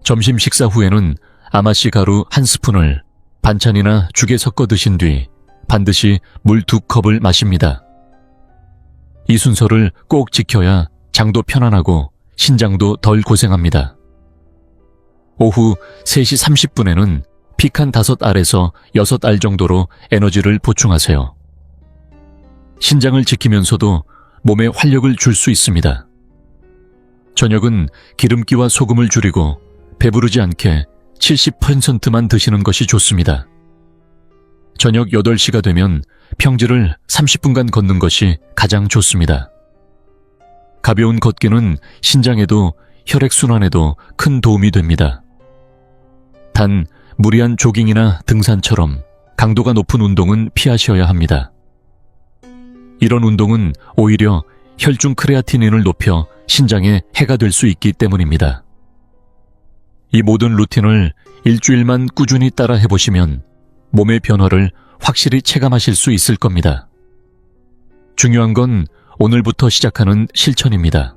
점심 식사 후에는 아마씨 가루 1스푼을 반찬이나 죽에 섞어 드신 뒤 반드시 물 2컵을 마십니다. 이 순서를 꼭 지켜야 장도 편안하고 신장도 덜 고생합니다. 오후 3시 30분에는 피칸 5알에서 6알 정도로 에너지를 보충하세요. 신장을 지키면서도 몸에 활력을 줄 수 있습니다. 저녁은 기름기와 소금을 줄이고 배부르지 않게 70%만 드시는 것이 좋습니다. 저녁 8시가 되면 평지를 30분간 걷는 것이 가장 좋습니다. 가벼운 걷기는 신장에도 혈액순환에도 큰 도움이 됩니다. 단 무리한 조깅이나 등산처럼 강도가 높은 운동은 피하셔야 합니다. 이런 운동은 오히려 혈중 크레아티닌을 높여 신장에 해가 될 수 있기 때문입니다. 이 모든 루틴을 일주일만 꾸준히 따라 해보시면 몸의 변화를 확실히 체감하실 수 있을 겁니다. 중요한 건 오늘부터 시작하는 실천입니다.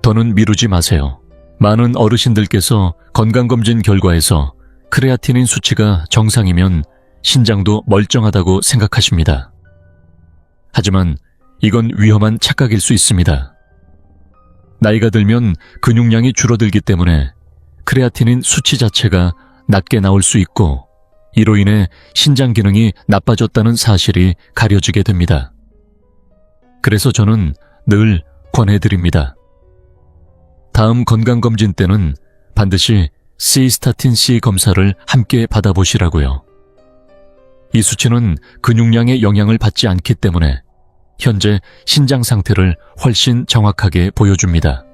더는 미루지 마세요. 많은 어르신들께서 건강검진 결과에서 크레아티닌 수치가 정상이면 신장도 멀쩡하다고 생각하십니다. 하지만 이건 위험한 착각일 수 있습니다. 나이가 들면 근육량이 줄어들기 때문에 크레아티닌 수치 자체가 낮게 나올 수 있고 이로 인해 신장 기능이 나빠졌다는 사실이 가려지게 됩니다. 그래서 저는 늘 권해드립니다. 다음 건강검진 때는 반드시 시스타틴C 검사를 함께 받아보시라고요. 이 수치는 근육량의 영향을 받지 않기 때문에 현재 신장 상태를 훨씬 정확하게 보여줍니다.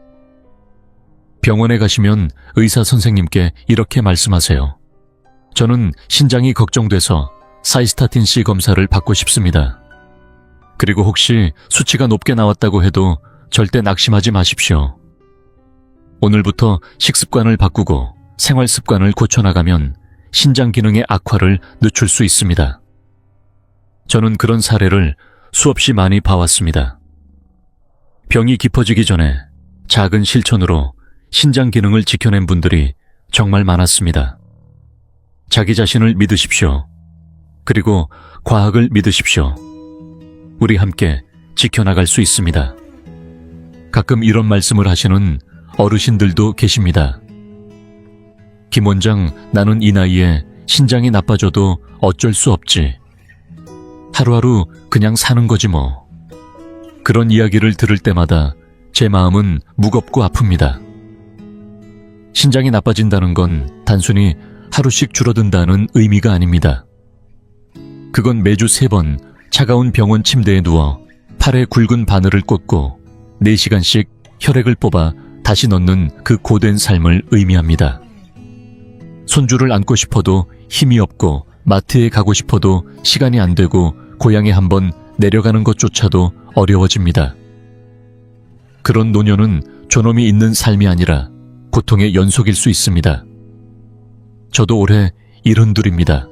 병원에 가시면 의사 선생님께 이렇게 말씀하세요. 저는 신장이 걱정돼서 시스타틴C 검사를 받고 싶습니다. 그리고 혹시 수치가 높게 나왔다고 해도 절대 낙심하지 마십시오. 오늘부터 식습관을 바꾸고 생활 습관을 고쳐나가면 신장 기능의 악화를 늦출 수 있습니다. 저는 그런 사례를 수없이 많이 봐왔습니다. 병이 깊어지기 전에 작은 실천으로 신장 기능을 지켜낸 분들이 정말 많았습니다. 자기 자신을 믿으십시오. 그리고 과학을 믿으십시오. 우리 함께 지켜나갈 수 있습니다. 가끔 이런 말씀을 하시는 어르신들도 계십니다. 김 원장, 나는 이 나이에 신장이 나빠져도 어쩔 수 없지. 하루하루 그냥 사는 거지 뭐. 그런 이야기를 들을 때마다 제 마음은 무겁고 아픕니다. 신장이 나빠진다는 건 단순히 하루씩 줄어든다는 의미가 아닙니다. 그건 매주 3번 차가운 병원 침대에 누워 팔에 굵은 바늘을 꽂고 4시간씩 혈액을 뽑아 다시 넣는 그 고된 삶을 의미합니다. 손주를 안고 싶어도 힘이 없고 마트에 가고 싶어도 시간이 안 되고 고향에 한번 내려가는 것조차도 어려워집니다. 그런 노년은 존엄이 있는 삶이 아니라 고통의 연속일 수 있습니다. 저도 올해 72입니다.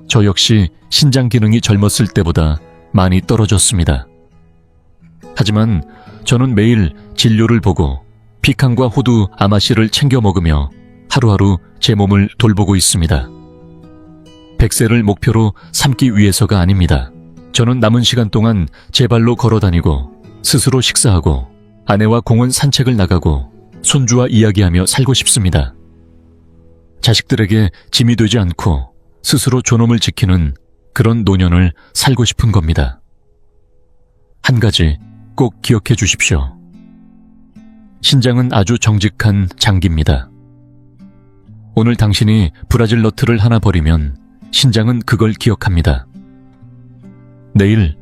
저 역시 신장 기능이 젊었을 때보다 많이 떨어졌습니다. 하지만 저는 매일 진료를 보고 피칸과 호두, 아마씨를 챙겨 먹으며 하루하루 제 몸을 돌보고 있습니다. 100세를 목표로 삼기 위해서가 아닙니다. 저는 남은 시간 동안 제 발로 걸어다니고 스스로 식사하고 아내와 공원 산책을 나가고 손주와 이야기하며 살고 싶습니다. 자식들에게 짐이 되지 않고 스스로 존엄을 지키는 그런 노년을 살고 싶은 겁니다. 한 가지 꼭 기억해 주십시오. 신장은 아주 정직한 장기입니다. 오늘 당신이 브라질 너트를 하나 버리면 신장은 그걸 기억합니다. 내일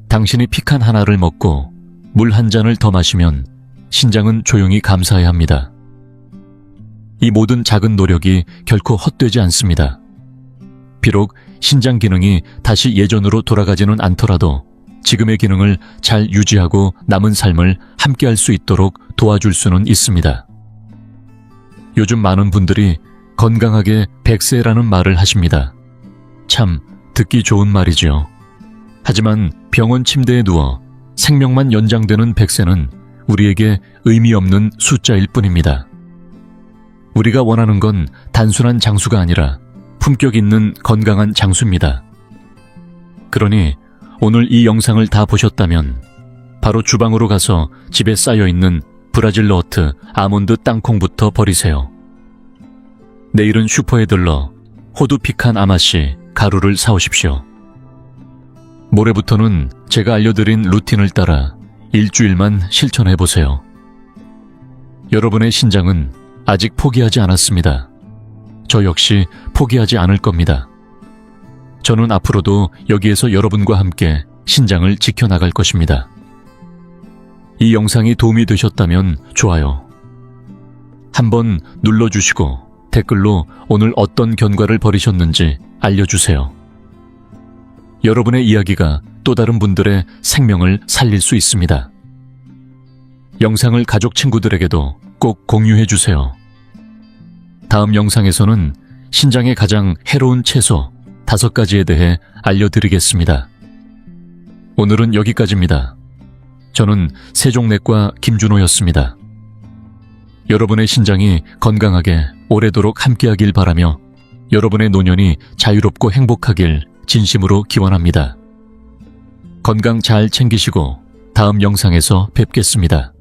당신이 피칸 하나를 먹고 물 한 잔을 더 마시면 신장은 조용히 감사해야 합니다. 이 모든 작은 노력이 결코 헛되지 않습니다. 비록 신장 기능이 다시 예전으로 돌아가지는 않더라도 지금의 기능을 잘 유지하고 남은 삶을 함께할 수 있도록 도와줄 수는 있습니다. 요즘 많은 분들이 건강하게 100세라는 말을 하십니다. 참 듣기 좋은 말이지요. 하지만 병원 침대에 누워 생명만 연장되는 100세는 우리에게 의미 없는 숫자일 뿐입니다. 우리가 원하는 건 단순한 장수가 아니라 품격 있는 건강한 장수입니다. 그러니 오늘 이 영상을 다 보셨다면 바로 주방으로 가서 집에 쌓여있는 브라질 너트, 아몬드 땅콩부터 버리세요. 내일은 슈퍼에 들러 호두, 피칸, 아마씨, 가루를 사오십시오. 모레부터는 제가 알려드린 루틴을 따라 일주일만 실천해보세요. 여러분의 신장은 아직 포기하지 않았습니다. 저 역시 포기하지 않을 겁니다. 저는 앞으로도 여기에서 여러분과 함께 신장을 지켜나갈 것입니다. 이 영상이 도움이 되셨다면 좋아요. 한번 눌러주시고 댓글로 오늘 어떤 견과를 버리셨는지 알려주세요. 여러분의 이야기가 또 다른 분들의 생명을 살릴 수 있습니다. 영상을 가족 친구들에게도 꼭 공유해주세요. 다음 영상에서는 신장에 가장 해로운 채소 5가지에 대해 알려드리겠습니다. 오늘은 여기까지입니다. 저는 세종내과 김준호였습니다. 여러분의 신장이 건강하게 오래도록 함께하길 바라며 여러분의 노년이 자유롭고 행복하길 진심으로 기원합니다. 건강 잘 챙기시고 다음 영상에서 뵙겠습니다.